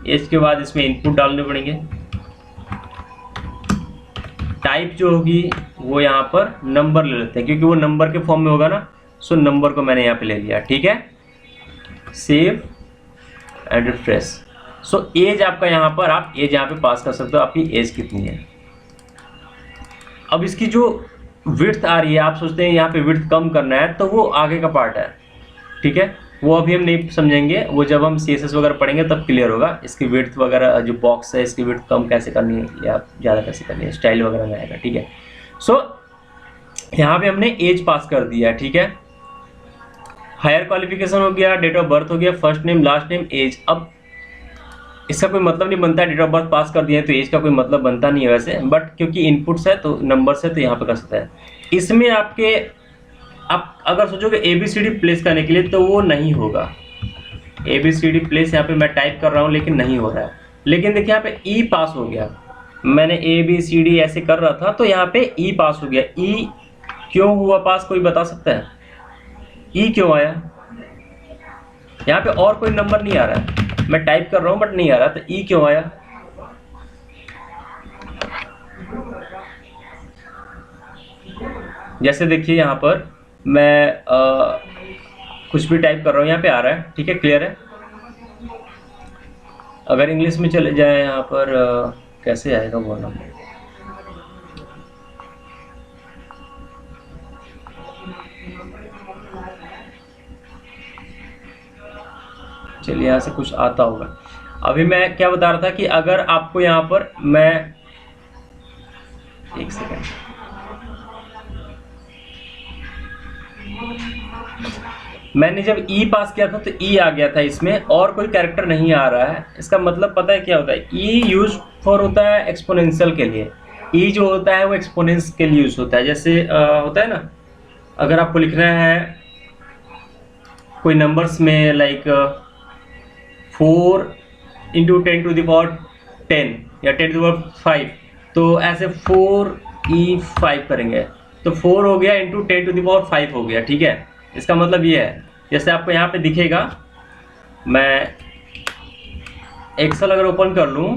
एज के बाद इसमें इनपुट डालने पड़ेंगे, टाइप जो होगी वो यहाँ पर नंबर ले लेते हैं क्योंकि वो नंबर के फॉर्म में होगा ना, सो नंबर को मैंने यहाँ पे ले लिया, ठीक है, save and refresh. So age आपका यहाँ पर, आप एज यहाँ पे पास कर सकते हो, आपकी एज कितनी है। अब इसकी जो विड्थ आ रही है, आप सोचते हैं यहाँ पे विड्थ कम करना है, तो वो आगे का पार्ट है, ठीक है, वो अभी हम नहीं समझेंगे, वो जब हम CSS वगैरह पढ़ेंगे तब क्लियर होगा। इसकी विड्थ वगैरह जो बॉक्स है, इसकी विड्थ कम कैसे करनी है या ज़्यादा कैसे करनी है, स्टाइल वगैरह में आएगा, ठीक है। सो यहाँ पे हमने एज पास कर दिया, ठीक है, हायर क्वालिफिकेशन हो गया, डेट ऑफ बर्थ हो गया, first name, last name, age. अब इसका कोई मतलब नहीं बनता है, डेट ऑफ बर्थ पास कर दिए तो एज का कोई मतलब बनता नहीं है वैसे, बट क्योंकि इनपुट्स है तो नंबर्स है तो यहाँ पे कर सकता है। इसमें आपके, आप अगर सोचोगे ABCD प्लेस करने के लिए तो वो नहीं होगा, ABCD प्लेस यहाँ पे मैं टाइप कर रहा हूँ लेकिन नहीं हो रहा है। लेकिन देखिए यहाँ पे E पास हो गया, मैंने ABCD ऐसे कर रहा था तो यहाँ पे E पास हो गया। E क्यों हुआ पास, कोई बता सकता है? E क्यों आया? यहाँ पे और कोई नंबर नहीं आ रहा है, मैं टाइप कर रहा हूँ बट नहीं आ रहा, तो E क्यों आया? जैसे देखिए यहाँ पर मैं कुछ भी टाइप कर रहा हूँ, यहाँ पे आ रहा है, ठीक है, क्लियर है। अगर इंग्लिश में चले जाए यहाँ पर कैसे आएगा वो नंबर, चलिए यहाँ से कुछ आता होगा। अभी मैं क्या बता रहा था कि अगर आपको यहाँ पर मैं, एक सेकेंड, मैंने जब E पास किया था तो E आ गया था, इसमें और कोई कैरेक्टर नहीं आ रहा है। इसका मतलब पता है क्या होता है? E यूज फॉर होता है एक्सपोनेंशियल के लिए, E जो होता है वो एक्सपोनेंस के लिए यूज होता है। जैसे होता है ना, अगर आपको लिखना है कोई नंबर्स में लाइक 4 × 10⁻10 या 10⁻5, तो ऐसे 4E5 करेंगे तो 4 हो गया इंटू 10⁻5 हो गया, ठीक है। इसका मतलब ये है, जैसे आपको यहाँ पे दिखेगा, मैं एक्सेल अगर ओपन कर लूँ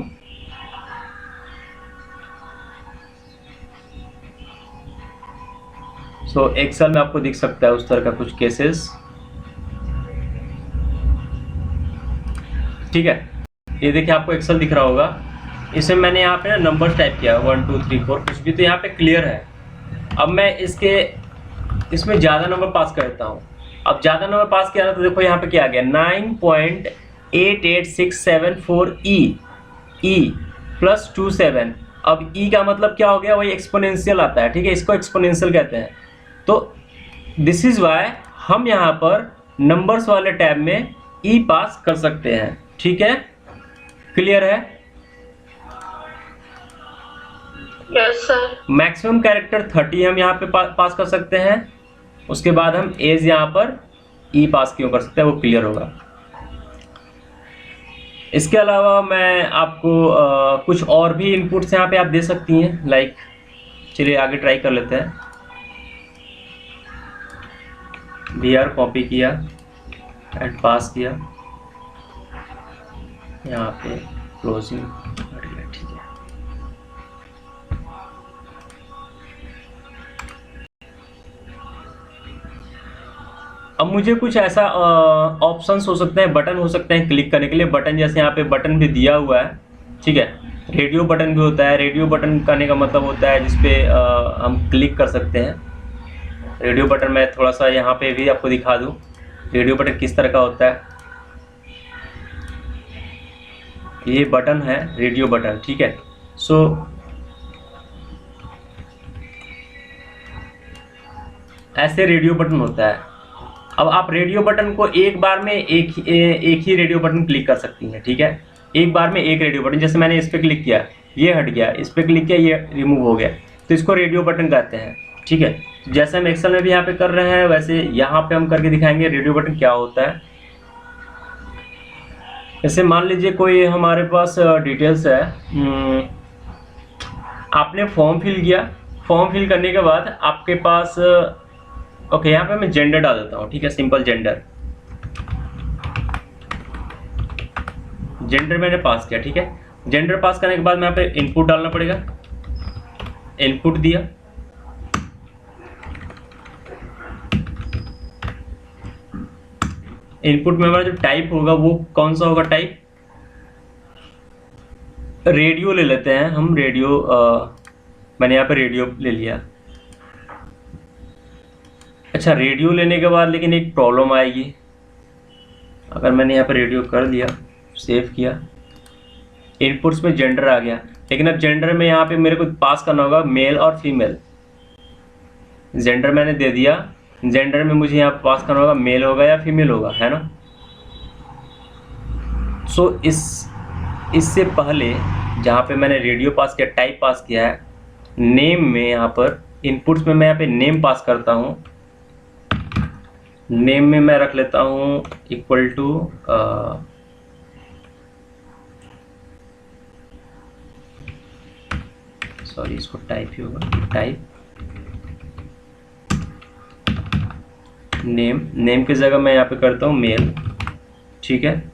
सो एक्सेल में आपको दिख सकता है उस तरह का कुछ केसेस। ठीक है, ये देखिए आपको एक्सेल दिख रहा होगा, इसमें मैंने यहाँ पे ना नंबर्स टाइप किया 1 2 3 4 कुछ भी, तो यहाँ पे क्लियर है। अब मैं इसमें ज़्यादा नंबर पास करता हूँ। अब ज़्यादा नंबर पास किया ना, तो देखो यहाँ पे क्या आ गया 9.88674 ई प्लस 27। अब ई का मतलब क्या हो गया, वही एक्सपोनेंशियल आता है, ठीक है, इसको एक्सपोनेंशियल कहते हैं। तो दिस इज वाई हम यहाँ पर नंबर्स वाले टैब में ई पास कर सकते हैं, ठीक है, क्लियर है। Yes sir. मैक्सिमम कैरेक्टर 30 हम यहाँ पे पास कर सकते हैं। उसके बाद हम एज यहाँ पर ई पास क्यों कर सकते हैं, वो क्लियर होगा। इसके अलावा मैं आपको कुछ और भी इनपुट्स यहाँ पे आप दे सकती हैं, लाइक चलिए आगे ट्राई कर लेते हैं। BR कॉपी किया एंड पास किया, यहाँ पे क्लोजिंग, ठीक है। अब मुझे कुछ ऐसा ऑप्शंस हो सकते हैं, बटन हो सकते हैं क्लिक करने के लिए। बटन जैसे यहाँ पे बटन भी दिया हुआ है, ठीक है, रेडियो बटन भी होता है। रेडियो बटन करने का मतलब होता है जिसपे हम क्लिक कर सकते हैं। रेडियो बटन मैं थोड़ा सा यहाँ पे भी आपको दिखा दूँ, रेडियो बटन किस तरह का होता है। ये बटन है रेडियो बटन, ठीक है। सो ऐसे रेडियो बटन होता है। अब आप रेडियो बटन को एक बार में एक ही रेडियो बटन क्लिक कर सकती हैं, ठीक है, एक बार में एक रेडियो बटन। जैसे मैंने इस पर क्लिक किया, ये हट गया, इस पर क्लिक किया, ये रिमूव हो गया, तो इसको रेडियो बटन कहते हैं, ठीक है। जैसे हम एक्सेल में भी यहाँ पे कर रहे हैं, वैसे यहाँ पे हम करके दिखाएंगे रेडियो बटन क्या होता है। जैसे मान लीजिए कोई हमारे पास डिटेल्स है, आपने फॉर्म फिल किया, फॉर्म फिल करने के बाद आपके पास ओके, यहाँ पे मैं जेंडर डाल देता हूँ, ठीक है, सिंपल जेंडर मैंने पास किया, ठीक है। जेंडर पास करने के बाद मैं यहाँ पे इनपुट डालना पड़ेगा, इनपुट दिया, इनपुट में हमारा जो टाइप होगा वो कौन सा होगा, टाइप रेडियो ले लेते हैं हम, रेडियो मैंने यहाँ पे रेडियो ले लिया। अच्छा, रेडियो लेने के बाद लेकिन एक प्रॉब्लम आएगी। अगर मैंने यहाँ पे रेडियो कर दिया, सेव किया, इनपुट्स में जेंडर आ गया, लेकिन अब जेंडर में यहाँ पे मेरे को पास करना होगा मेल और फीमेल। जेंडर मैंने दे दिया, जेंडर में मुझे यहाँ पास करना होगा मेल होगा या फीमेल होगा, है ना। सो इससे पहले जहाँ पे मैंने रेडियो पास किया, टाइप पास किया है, नेम में यहाँ पर इनपुट्स में मैं यहाँ पे नेम पास करता हूँ। नेम में मैं रख लेता हूँ इक्वल टू सॉरी, इसको टाइप ही होगा, टाइप नेम की जगह मैं यहाँ पे करता हूँ मेल, ठीक है,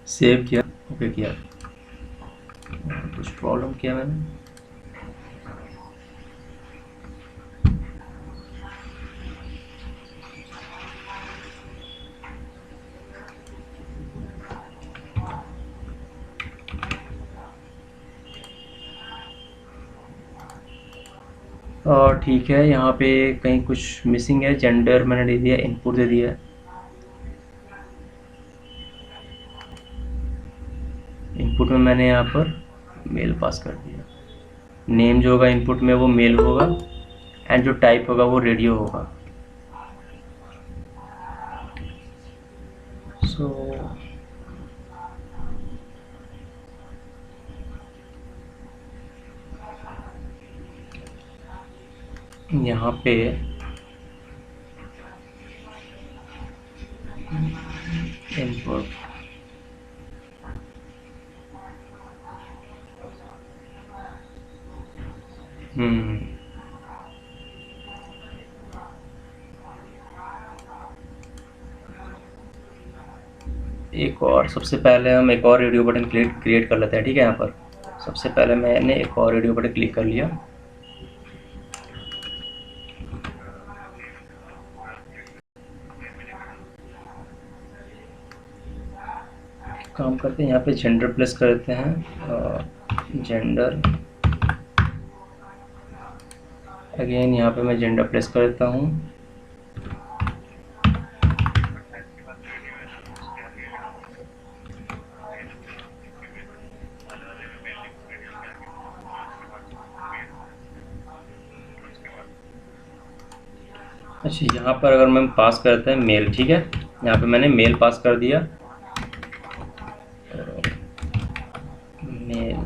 सेव किया, ओके किया। कुछ प्रॉब्लम किया मैंने, और ठीक है, यहाँ पे कहीं कुछ मिसिंग है। जेंडर मैंने दे दिया, इनपुट दे दिया, इनपुट में मैंने यहाँ पर मेल पास कर दिया। नेम जो होगा इनपुट में वो मेल होगा, एंड जो टाइप होगा वो रेडियो होगा। सो यहाँ पे इनपुट एक और, सबसे पहले हम एक और रेडियो बटन क्रिएट कर लेते हैं, ठीक है। यहाँ पर सबसे पहले मैंने एक और रेडियो बटन क्लिक कर लिया, काम करते हैं, यहाँ पे जेंडर प्लेस कर देते हैं, जेंडर। अगेन यहाँ पे मैं जेंडर प्लेस कर देता हूँ। अच्छा, यहाँ पर अगर मैं पास करते हैं मेल, ठीक है, यहाँ पे मैंने मेल पास कर दिया, मेल।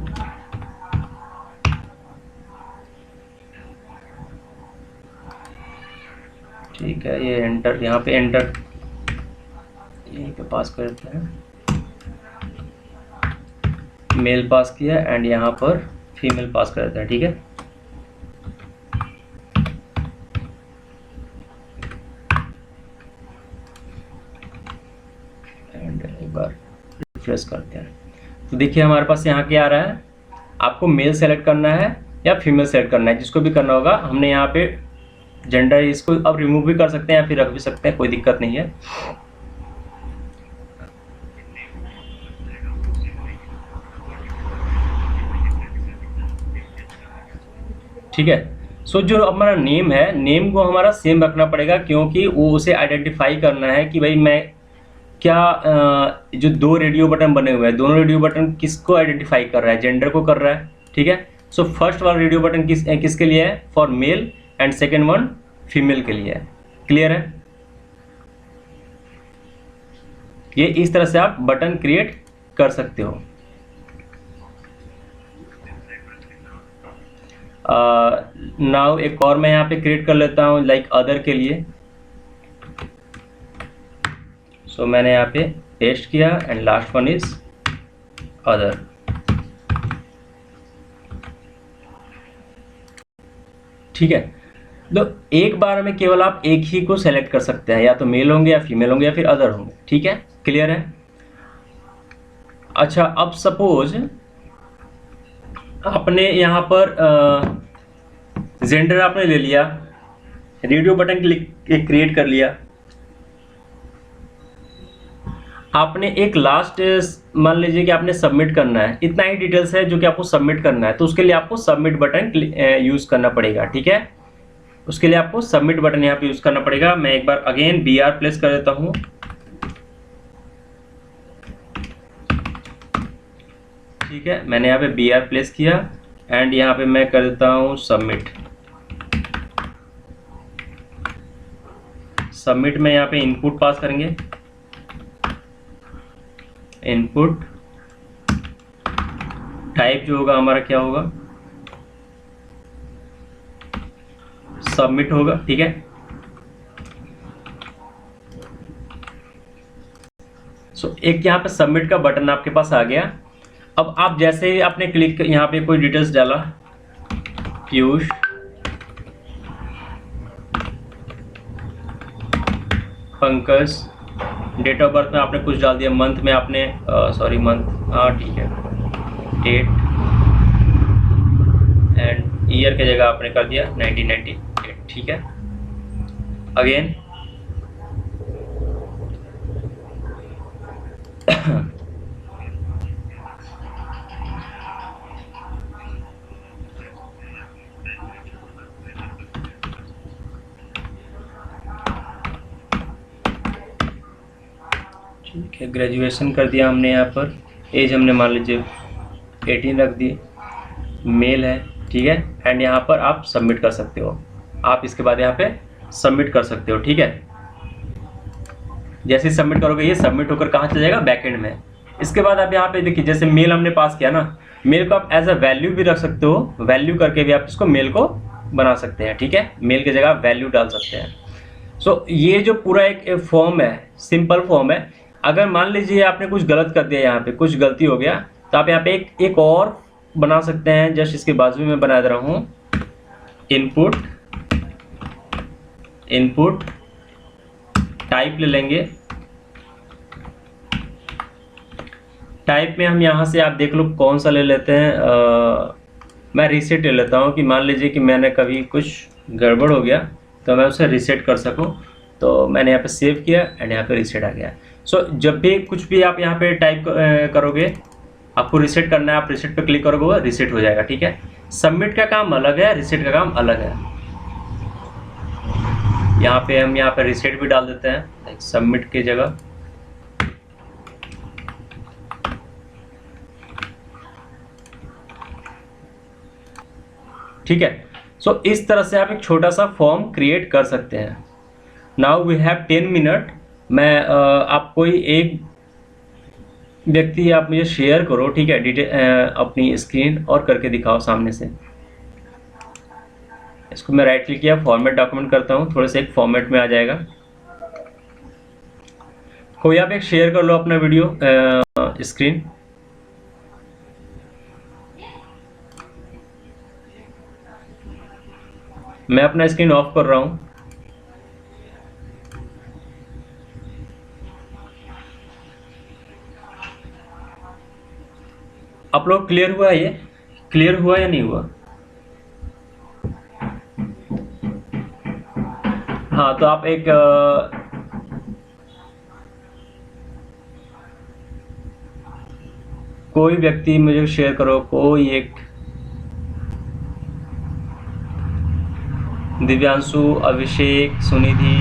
ठीक है, ये एंटर, यहाँ पे एंटर, यहीं पे पास कर देते हैं, मेल पास किया एंड यहाँ पर फीमेल पास कर देते हैं। ठीक है, एंड एक बार रिफ्रेश करते हैं तो देखिए हमारे पास यहाँ क्या आ रहा है। आपको मेल सेलेक्ट करना है या फीमेल सेलेक्ट करना है, जिसको भी करना होगा। हमने यहाँ पे जेंडर, इसको अब रिमूव भी कर सकते हैं या फिर रख भी सकते हैं, कोई दिक्कत नहीं है। ठीक है, सो जो हमारा नेम है, नेम को हमारा सेम रखना पड़ेगा, क्योंकि वो उसे आइडेंटिफाई करना है कि भाई मैं क्या जो दो रेडियो बटन बने हुए हैं, दोनों रेडियो बटन किसको आइडेंटिफाई कर रहा है, जेंडर को कर रहा है। ठीक है, सो फर्स्ट वाला रेडियो बटन किसके लिए है, for male, and second one female के लिए है। क्लियर है? ये इस तरह से आप बटन क्रिएट कर सकते हो। नाउ एक और मैं यहाँ पे क्रिएट कर लेता हूँ, लाइक अदर के लिए। सो मैंने यहाँ पे पेस्ट किया and last one is other. ठीक है, तो एक बार में केवल आप एक ही को सेलेक्ट कर सकते हैं, या तो मेल होंगे या फीमेल होंगे या फिर अदर होंगे। ठीक है, क्लियर है? अच्छा, अब सपोज आपने यहाँ पर जेंडर आपने ले लिया, रेडियो बटन क्रिएट कर लिया, आपने एक लास्ट, मान लीजिए कि आपने सबमिट करना है, इतना ही डिटेल्स है जो कि आपको सबमिट करना है, तो उसके लिए आपको सबमिट बटन यूज करना पड़ेगा। ठीक है, उसके लिए आपको सबमिट बटन यहाँ पे यूज करना पड़ेगा। मैं एक बार अगेन BR प्लेस कर देता हूँ। ठीक है, मैंने यहाँ पे BR प्लेस किया एंड यहाँ पे मैं कर देता हूँ सबमिट। सबमिट में यहाँ पे इनपुट पास करेंगे, इनपुट टाइप जो होगा हमारा क्या होगा, सबमिट होगा। ठीक है, सो एक यहाँ पे सबमिट का बटन आपके पास आ गया। अब आप जैसे ही आपने क्लिक यहाँ पे कोई डिटेल्स डाला, Piyush, Pankaj, date of birth में आपने कुछ डाल दिया, मंथ में आपने सॉरी मंथ, हाँ ठीक है, डेट, एंड ईयर की जगह आपने कर दिया 1998। ठीक है, अगेन ठीक है, ग्रेजुएशन कर दिया हमने। यहाँ पर एज हमने मान लीजिए 18 रख दी, मेल है। ठीक है, एंड यहाँ पर आप सबमिट कर सकते हो। आप इसके बाद यहाँ पे सबमिट कर सकते हो। ठीक है, जैसे सबमिट करोगे ये सबमिट होकर कहाँ चला जाएगा, बैकएंड में। इसके बाद आप यहाँ पे देखिए, जैसे मेल हमने पास किया ना, मेल को आप एज अ वैल्यू भी रख सकते हो, वैल्यू करके भी आप इसको मेल को बना सकते हैं। ठीक है, मेल की जगह आप वैल्यू डाल सकते हैं। सो ये जो पूरा एक फॉर्म है, सिंपल फॉर्म है। अगर मान लीजिए आपने कुछ गलत कर दिया, यहाँ पे कुछ गलती हो गया, तो आप यहाँ पे एक और बना सकते हैं। जस्ट इसके बाजू में बना दे रहा हूँ, इनपुट, इनपुट टाइप ले लेंगे। टाइप में हम यहाँ से आप देख लो कौन सा ले लेते हैं। मैं रीसेट ले लेता हूँ, कि मान लीजिए कि मैंने कभी कुछ गड़बड़ हो गया तो मैं उसे रीसेट कर सकूँ। तो मैंने यहाँ पे सेव किया एंड यहाँ पे रीसेट आ गया। सो जब भी कुछ भी आप यहाँ पे टाइप करोगे, आपको रीसेट करना है, आप रीसेट पे क्लिक करोगे, वो रीसेट हो जाएगा। ठीक है, सबमिट का काम अलग है, रीसेट का काम अलग है। यहाँ पे हम यहाँ पे रीसेट भी डाल देते हैं सबमिट की जगह। ठीक है, सो इस तरह से आप एक छोटा सा फॉर्म क्रिएट कर सकते हैं। Now we have 10 minute. मैं आप कोई एक व्यक्ति आप मुझे शेयर करो, ठीक है, डिटेल अपनी स्क्रीन और करके दिखाओ सामने से। इसको मैं राइट क्लिक किया, फॉर्मेट डॉक्यूमेंट करता हूँ, थोड़े से एक फॉर्मेट में आ जाएगा। कोई आप एक शेयर कर लो अपना वीडियो स्क्रीन। मैं अपना स्क्रीन ऑफ कर रहा हूँ। आप लोग क्लियर हुआ है? ये क्लियर हुआ या नहीं हुआ? हाँ, तो आप एक कोई व्यक्ति मुझे शेयर करो, कोई एक दिव्यांशु, अभिषेक, सुनिधि,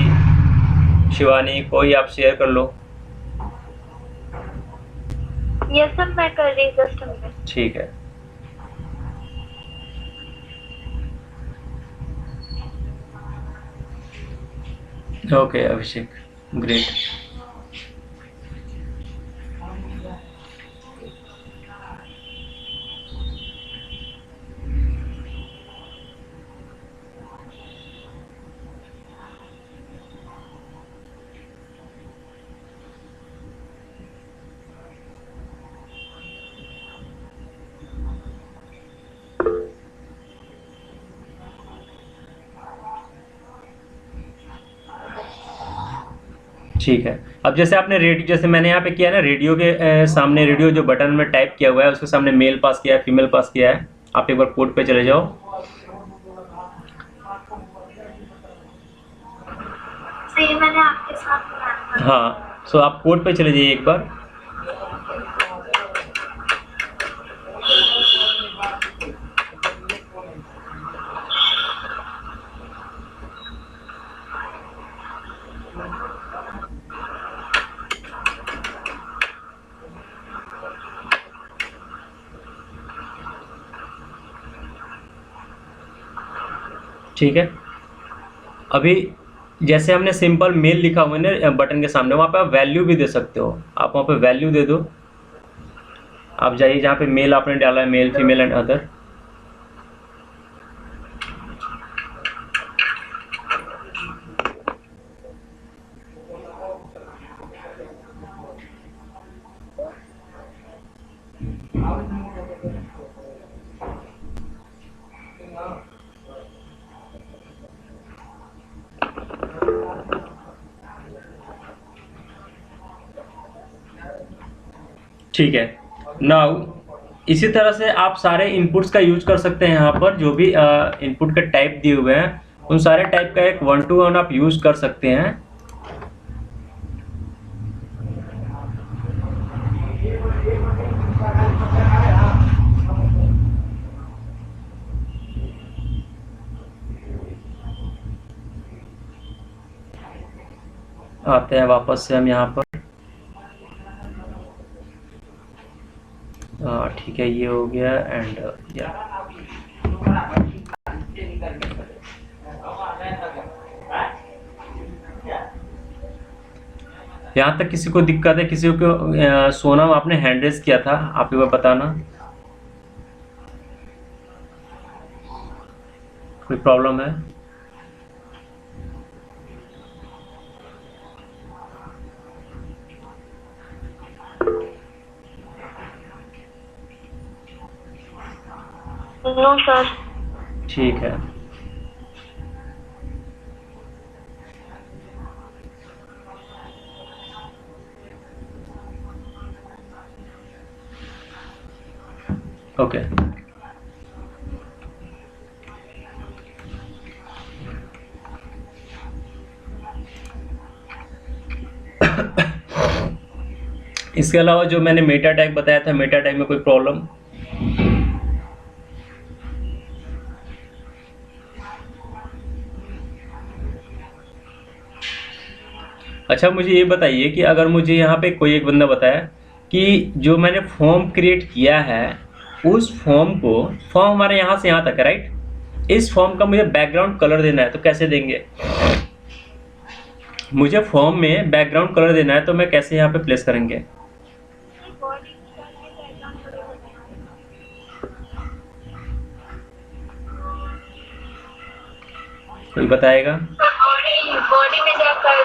शिवानी, कोई आप शेयर कर लो। यस सर, मैं कर रही, जस्ट मिनट। ठीक है, ओके अभिषेक, ग्रेट। ठीक है, अब जैसे आपने रेडियो, जैसे मैंने यहाँ पे किया ना, रेडियो के सामने, रेडियो जो बटन में टाइप किया हुआ है उसके सामने मेल पास किया है, फीमेल पास किया है। आप एक बार कोड पे चले जाओ। सही, मैंने आपके साथ। हाँ, सो आप कोड पे चले जाइए एक बार। ठीक है, अभी जैसे हमने सिंपल मेल लिखा हुआ है ना बटन के सामने, वहाँ पे आप वैल्यू भी दे सकते हो। आप वहाँ पे वैल्यू दे दो। आप जाइए जहाँ पे मेल आपने डाला है, मेल, फीमेल एंड अदर। ठीक है, नाउ इसी तरह से आप सारे इनपुट्स का यूज कर सकते हैं। यहाँ पर जो भी इनपुट के टाइप दिए हुए हैं, उन सारे टाइप का एक 1 to 1 आप यूज कर सकते हैं। आते हैं वापस से हम यहाँ पर। ठीक है, ये हो गया एंड यहाँ तक किसी को दिक्कत है? किसी को सोनम आपने हैंड रेज किया था, आप एक बार बताना, कोई प्रॉब्लम है? No sir. ठीक है, ओके। इसके अलावा जो मैंने मेटा टैग बताया था, मेटा टैग में कोई प्रॉब्लम? अच्छा, मुझे ये बताइए कि अगर मुझे यहाँ पे कोई एक बंदा बताया कि जो मैंने फॉर्म क्रिएट किया है उस फॉर्म हमारे यहाँ से यहाँ तक है, राइट? इस फॉर्म का मुझे बैकग्राउंड कलर देना है, तो कैसे देंगे? मुझे फॉर्म में बैकग्राउंड कलर देना है तो मैं कैसे यहाँ पे प्लेस करेंगे? बॉडी बैकग्राउंड कलर कोई बताएगा? बॉडी में जाकर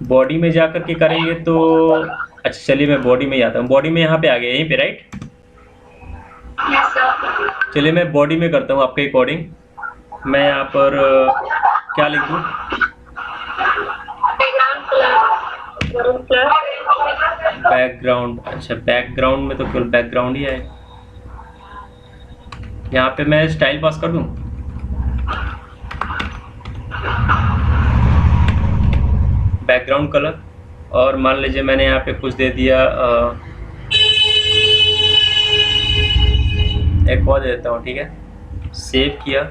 बॉडी में जाकर के करेंगे तो अच्छा, चलिए मैं बॉडी में ही आता हूँ। बॉडी में यहाँ पे आ गया, यहीं पे, राइट? Yes sir. चलिए मैं बॉडी में करता हूँ आपके अकॉर्डिंग। मैं यहाँ पर क्या लिख दूँ? Background colour. बैकग्राउंड। अच्छा, बैकग्राउंड में तो केवल बैकग्राउंड ही है। यहाँ पे मैं स्टाइल पास कर दूँ? बैकग्राउंड कलर, और मान लीजिए मैंने यहाँ पे कुछ दे दिया, एक और दे देता हूँ, ठीक है? सेव किया,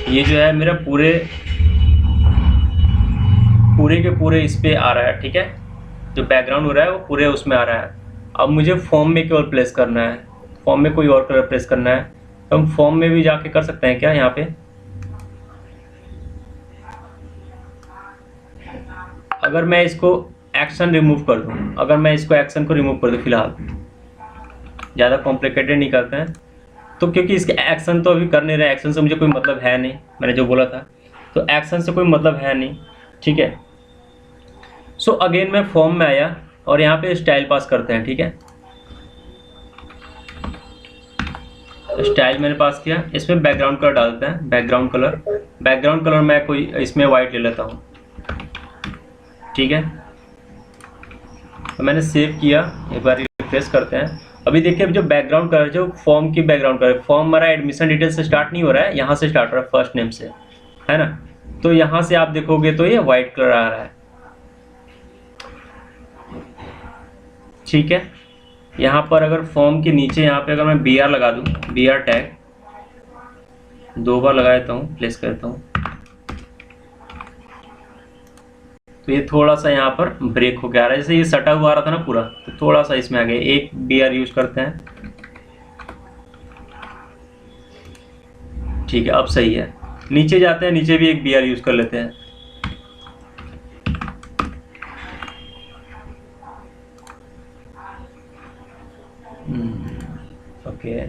ये जो है मेरा पूरे के पूरे इस पे आ रहा है, ठीक है? जो बैकग्राउंड हो रहा है वो पूरे उसमें आ रहा है। अब मुझे फॉर्म में केवल प्लेस करना है, फॉर्म में कोई और कलर प्लेस करना है, तो हम फॉर्म में भी जाके कर सकते हैं क्या? यहाँ पे अगर मैं इसको एक्शन रिमूव कर दूँ, अगर मैं इसको एक्शन को रिमूव कर दूँ, फिलहाल ज़्यादा कॉम्प्लिकेटेड नहीं करते हैं, तो क्योंकि इसके एक्शन तो अभी कर नहीं रहे, एक्शन से मुझे कोई मतलब है नहीं, मैंने जो बोला था, तो एक्शन से कोई मतलब है नहीं, ठीक है? सो अगेन मैं फॉर्म में आया और यहाँ पे स्टाइल पास करते हैं, ठीक है? स्टाइल मैंने पास किया, इसमें बैकग्राउंड कलर डालते हैं, बैकग्राउंड कलर मैं कोई इसमें वाइट ले लेता हूँ, ठीक है? तो मैंने सेव किया, एक बार रिफ्रेश करते हैं। अभी देखिए जो बैकग्राउंड कलर जो फॉर्म की बैकग्राउंड कलर, फॉर्म हमारा एडमिशन डिटेल से स्टार्ट नहीं हो रहा है, यहाँ से स्टार्ट हो रहा है फर्स्ट नेम से, है ना? तो यहाँ से आप देखोगे तो ये वाइट कलर आ रहा है, ठीक है? यहाँ पर अगर फॉर्म के नीचे यहाँ पे अगर मैं BR लगा दूँ, BR टैग 2 बार लगा देता हूँ, प्लेस करता हूँ, तो ये थोड़ा सा यहाँ पर ब्रेक हो गया आ रहा है, जैसे ये सटा हुआ आ रहा था ना पूरा, तो थोड़ा सा इसमें आ गया। एक BR यूज करते हैं, ठीक है? अब सही है। नीचे जाते हैं, नीचे भी एक BR यूज कर लेते हैं, ओके।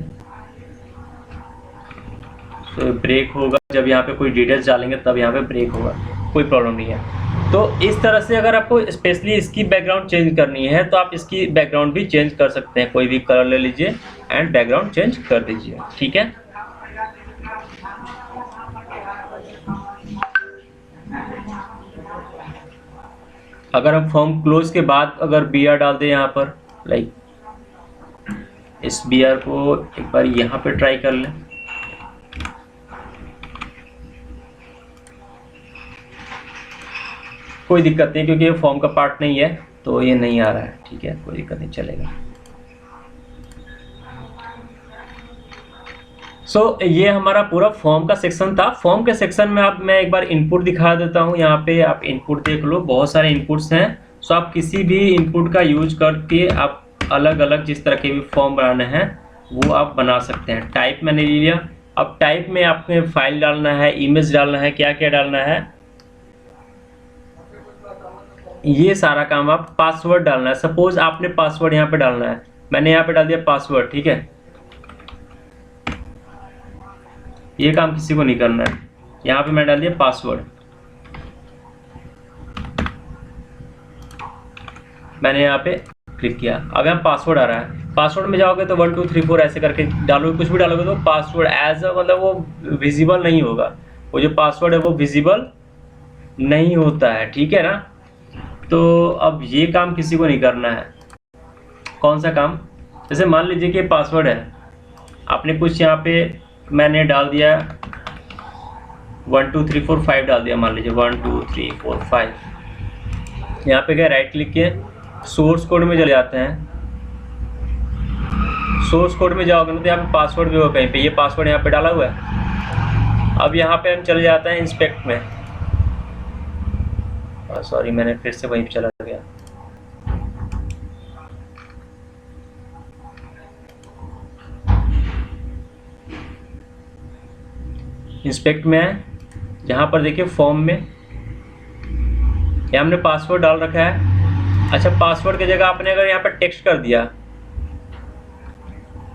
तो ब्रेक होगा जब यहाँ पे कोई डिटेल्स डालेंगे, तब यहाँ पे ब्रेक होगा, कोई प्रॉब्लम नहीं है। तो इस तरह से अगर आपको स्पेशली इसकी बैकग्राउंड चेंज करनी है तो आप इसकी बैकग्राउंड भी चेंज कर सकते हैं, कोई भी कलर ले लीजिए एंड बैकग्राउंड चेंज कर दीजिए, ठीक है? अगर हम फॉर्म क्लोज के बाद अगर BR डाल दें यहाँ पर, लाइक इस BR को एक बार यहाँ पे ट्राई कर लें, कोई दिक्कत नहीं, क्योंकि ये फॉर्म का पार्ट नहीं है तो ये नहीं आ रहा है, ठीक है? कोई दिक्कत नहीं, चलेगा। सो ये हमारा पूरा फॉर्म का सेक्शन था। फॉर्म के सेक्शन में आप मैं एक बार इनपुट दिखा देता हूँ, यहाँ पे आप इनपुट देख लो, बहुत सारे इनपुट्स हैं। सो आप किसी भी इनपुट का यूज करके आप अलग अलग जिस तरह के भी फॉर्म बनाने हैं वो आप बना सकते हैं। टाइप मैंने ले लिया, अब टाइप में आपने फाइल डालना है, इमेज डालना है, क्या क्या डालना है, ये सारा काम आप पासवर्ड डालना है। सपोज आपने पासवर्ड यहाँ पे डालना है, मैंने यहाँ पे डाल दिया पासवर्ड, ठीक है? ये काम किसी को नहीं करना है, यहाँ पे मैं डाल दिया पासवर्ड, मैंने यहाँ पे क्लिक किया, अब यहाँ पासवर्ड आ रहा है। पासवर्ड में जाओगे तो 1 2 3 4 ऐसे करके डालोगे, कुछ भी डालोगे तो पासवर्ड एज मतलब वो विजिबल नहीं होगा, वो जो पासवर्ड है वो विजिबल नहीं होता है, ठीक है ना? तो अब ये काम किसी को नहीं करना है। कौन सा काम? जैसे मान लीजिए कि पासवर्ड है, आपने कुछ यहाँ पे मैंने डाल दिया 1 2 3 4 5 डाल दिया, मान लीजिए 1 2 3 4 5, यहाँ पे क्या राइट क्लिक किए, सोर्स कोड में चले जाते हैं। सोर्स कोड में जाओगे ना तो यहाँ पे पासवर्ड भी होगा कहीं पे, ये पासवर्ड यहाँ पे डाला हुआ है। अब यहाँ पे हम चले जाते हैं इंस्पेक्ट में। सॉरी मैंने फिर से वहीं पे चला गया। इंस्पेक्ट में है, यहाँ पर देखिए फॉर्म में यहाँ हमने पासवर्ड डाल रखा है। अच्छा, पासवर्ड की जगह आपने अगर यहाँ पर टेक्स्ट कर दिया,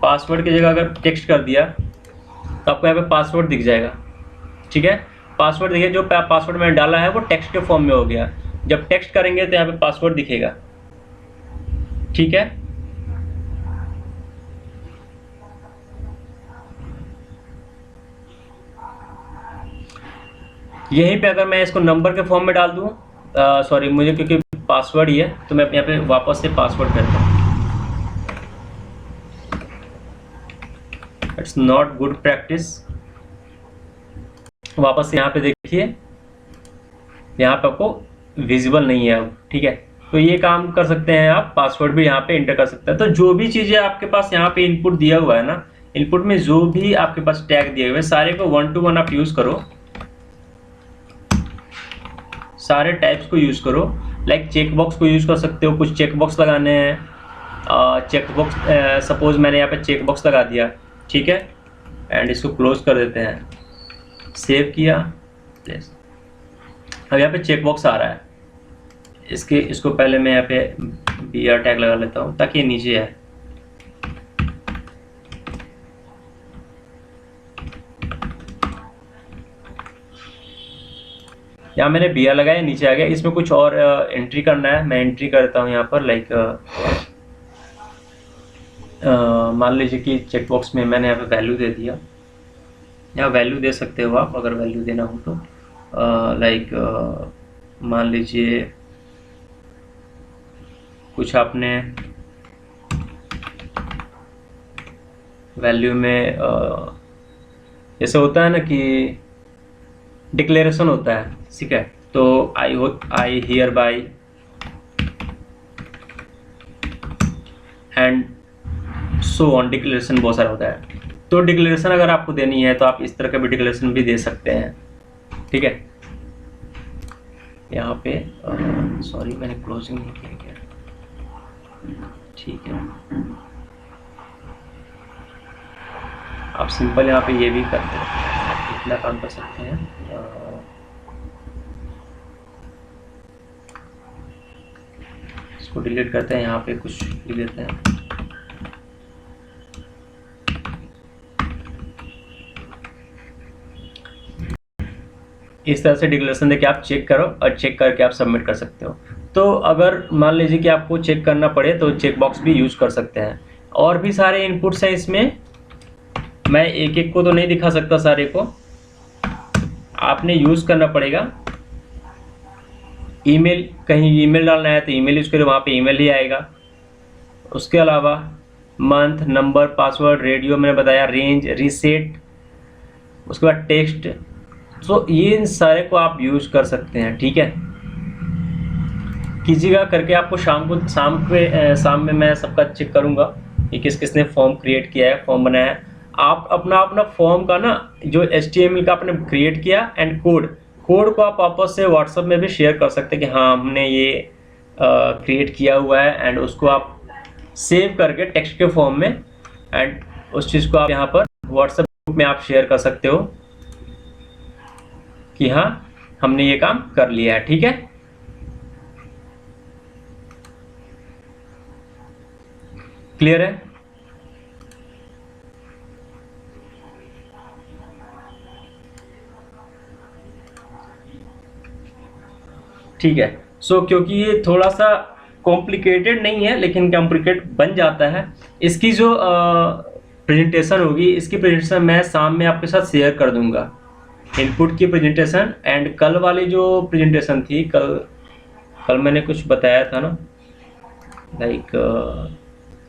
पासवर्ड की जगह अगर टेक्स्ट कर दिया तो आपको यहाँ पे पासवर्ड दिख जाएगा। ठीक है, पासवर्ड देखिए, जो पासवर्ड मैंने डाला है वो टेक्स्ट के फॉर्म में हो गया। जब टेक्स्ट करेंगे तो यहाँ पे पासवर्ड दिखेगा। ठीक है, यहीं पे अगर मैं इसको नंबर के फॉर्म में डाल दूँ, सॉरी मुझे क्योंकि पासवर्ड ही है तो मैं यहाँ पे वापस से पासवर्ड करता हूँ। It's not good practice. वापस से यहाँ पे देखिए, यहाँ पे आपको विजिबल नहीं है अब। ठीक है, तो ये काम कर सकते हैं आप, पासवर्ड भी यहाँ पे इंटर कर सकते हैं। तो जो भी चीज़ें आपके पास यहाँ पे इनपुट दिया हुआ है ना, इनपुट में जो भी आपके पास टैग दिए हुए हैं सारे को 1 to 1 आप यूज़ करो, सारे टाइप्स को यूज़ करो। लाइक चेक बॉक्स को यूज़ कर सकते हो, कुछ चेक बॉक्स लगाने हैं। चेक बॉक्स सपोज मैंने यहाँ पे चेक बॉक्स लगा दिया। ठीक है, एंड इसको क्लोज कर देते हैं, सेव किया। अब यहाँ पे चेक बॉक्स आ रहा है, इसको पहले मैं यहाँ पे BR टैग लगा लेता हूँ ताकि ये नीचे आए। यहाँ मैंने BR लगाया, नीचे आ गया। इसमें कुछ और एंट्री करना है, मैं एंट्री करता हूँ यहाँ पर। लाइक मान लीजिए कि चेक बॉक्स में मैंने यहाँ पे वैल्यू दे दिया, या वैल्यू दे सकते हो आप अगर वैल्यू देना हो तो। लाइक मान लीजिए कुछ आपने वैल्यू में जैसे होता है ना कि डिक्लेरेशन होता है। ठीक है, तो I hear bye and so on, declaration बहुत सारा होता है। तो डिक्लेरेशन अगर आपको देनी है तो आप इस तरह का भी डिक्लेरेशन भी दे सकते हैं। ठीक है, यहाँ पे सॉरी मैंने क्लोजिंग नहीं किया क्या। ठीक है, आप सिंपल यहाँ पे ये भी करते हैं, इतना काम कर सकते हैं। इसको डिलीट करते हैं, यहाँ पे कुछ लिख देते हैं। इस तरह से डिक्लेरेशन देके आप चेक करो और चेक करके आप सबमिट कर सकते हो। तो अगर मान लीजिए कि आपको चेक करना पड़े तो चेक बॉक्स भी यूज़ कर सकते हैं। और भी सारे इनपुट्स हैं इसमें, मैं एक एक को तो नहीं दिखा सकता सारे को, आपने यूज़ करना पड़ेगा। ईमेल, कहीं ईमेल डालना है तो ईमेल यूज़ करें, वहाँ पे ईमेल ही आएगा। उसके अलावा मंथ, नंबर, पासवर्ड, रेडियो मैंने बताया, रेंज, रीसेट, उसके बाद टेक्स्ट। तो ये इन सारे को आप यूज़ कर सकते हैं। ठीक है, कीजिएगा करके। आपको शाम में मैं सबका चेक करूँगा कि किस किसने फॉर्म क्रिएट किया है, फॉर्म बनाया है। आप अपना फॉर्म का ना जो HTML का आपने क्रिएट किया एंड कोड को आप वापस से व्हाट्सएप में भी शेयर कर सकते हैं कि हाँ हमने ये क्रिएट किया हुआ है, एंड उसको आप सेव करके टेक्स्ट के फॉर्म में, एंड उस चीज़ को आप यहाँ पर व्हाट्सएप ग्रुप में आप शेयर कर सकते हो कि हाँ हमने ये काम कर लिया है। ठीक है, क्लियर है? ठीक है, सो क्योंकि ये थोड़ा सा कॉम्प्लिकेटेड नहीं है लेकिन कॉम्प्लिकेट बन जाता है। इसकी जो प्रेजेंटेशन होगी, इसकी प्रेजेंटेशन मैं शाम में आपके साथ शेयर कर दूंगा, इनपुट की प्रेजेंटेशन। एंड कल वाली जो प्रेजेंटेशन थी, कल मैंने कुछ बताया था ना, लाइक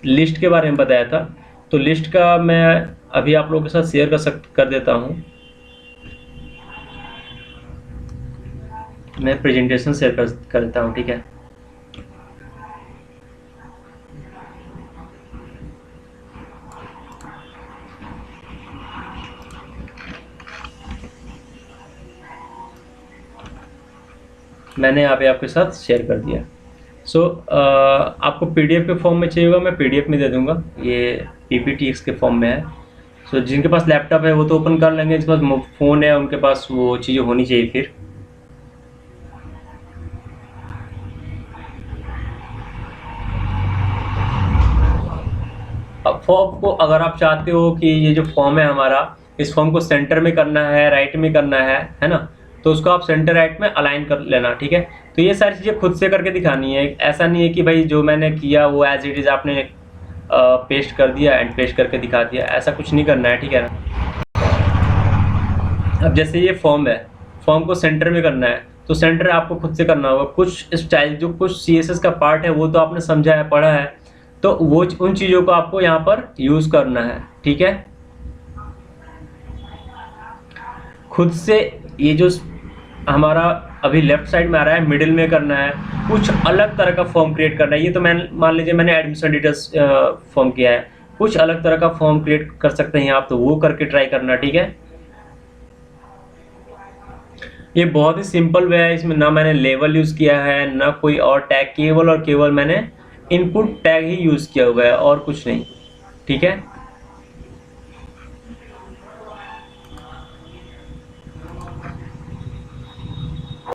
लिस्ट के बारे में बताया था, तो लिस्ट का मैं अभी आप लोगों के साथ शेयर कर देता हूँ। मैं प्रेजेंटेशन शेयर कर देता हूँ। ठीक है, मैंने यहाँ पे आपके साथ शेयर कर दिया। सो आपको पीडीएफ के फॉर्म में चाहिए होगा, मैं पीडीएफ में दे दूंगा, ये पीपीटीएक्स के फॉर्म में है। सो जिनके पास लैपटॉप है वो तो ओपन कर लेंगे, जिसके पास फ़ोन है उनके पास वो चीज़ें होनी चाहिए फिर। अब फॉर्म को अगर आप चाहते हो कि ये जो फॉर्म है हमारा, इस फॉर्म को सेंटर में करना है, राइट में करना है ना, तो उसको आप सेंटर राइट में अलाइन कर लेना, ठीक है। तो ये सारी चीज़ें खुद से करके दिखानी है, ऐसा नहीं है कि भाई जो मैंने किया वो एज इट इज़ आपने पेस्ट कर दिया एंड पेस्ट करके दिखा दिया, ऐसा कुछ नहीं करना है, ठीक है ना। अब जैसे ये फॉर्म है, फॉर्म को सेंटर में करना है तो सेंटर आपको खुद से करना होगा। कुछ स्टाइल जो कुछ CSS का पार्ट है वो तो आपने समझा है, पढ़ा है, तो वो उन चीज़ों को आपको यहाँ पर यूज़ करना है, ठीक है। खुद से ये जो हमारा अभी लेफ्ट साइड में आ रहा है, मिडिल में करना है, कुछ अलग तरह का फॉर्म क्रिएट करना है। ये तो मान लीजिए मैंने एडमिशन डिटेल्स फॉर्म किया है, कुछ अलग तरह का फॉर्म क्रिएट कर सकते हैं आप, तो वो करके ट्राई करना, ठीक है। ये बहुत ही सिंपल वे है, इसमें ना मैंने लेवल यूज़ किया है ना कोई और टैग, केवल और केवल मैंने इनपुट टैग ही यूज़ किया हुआ है और कुछ नहीं, ठीक है।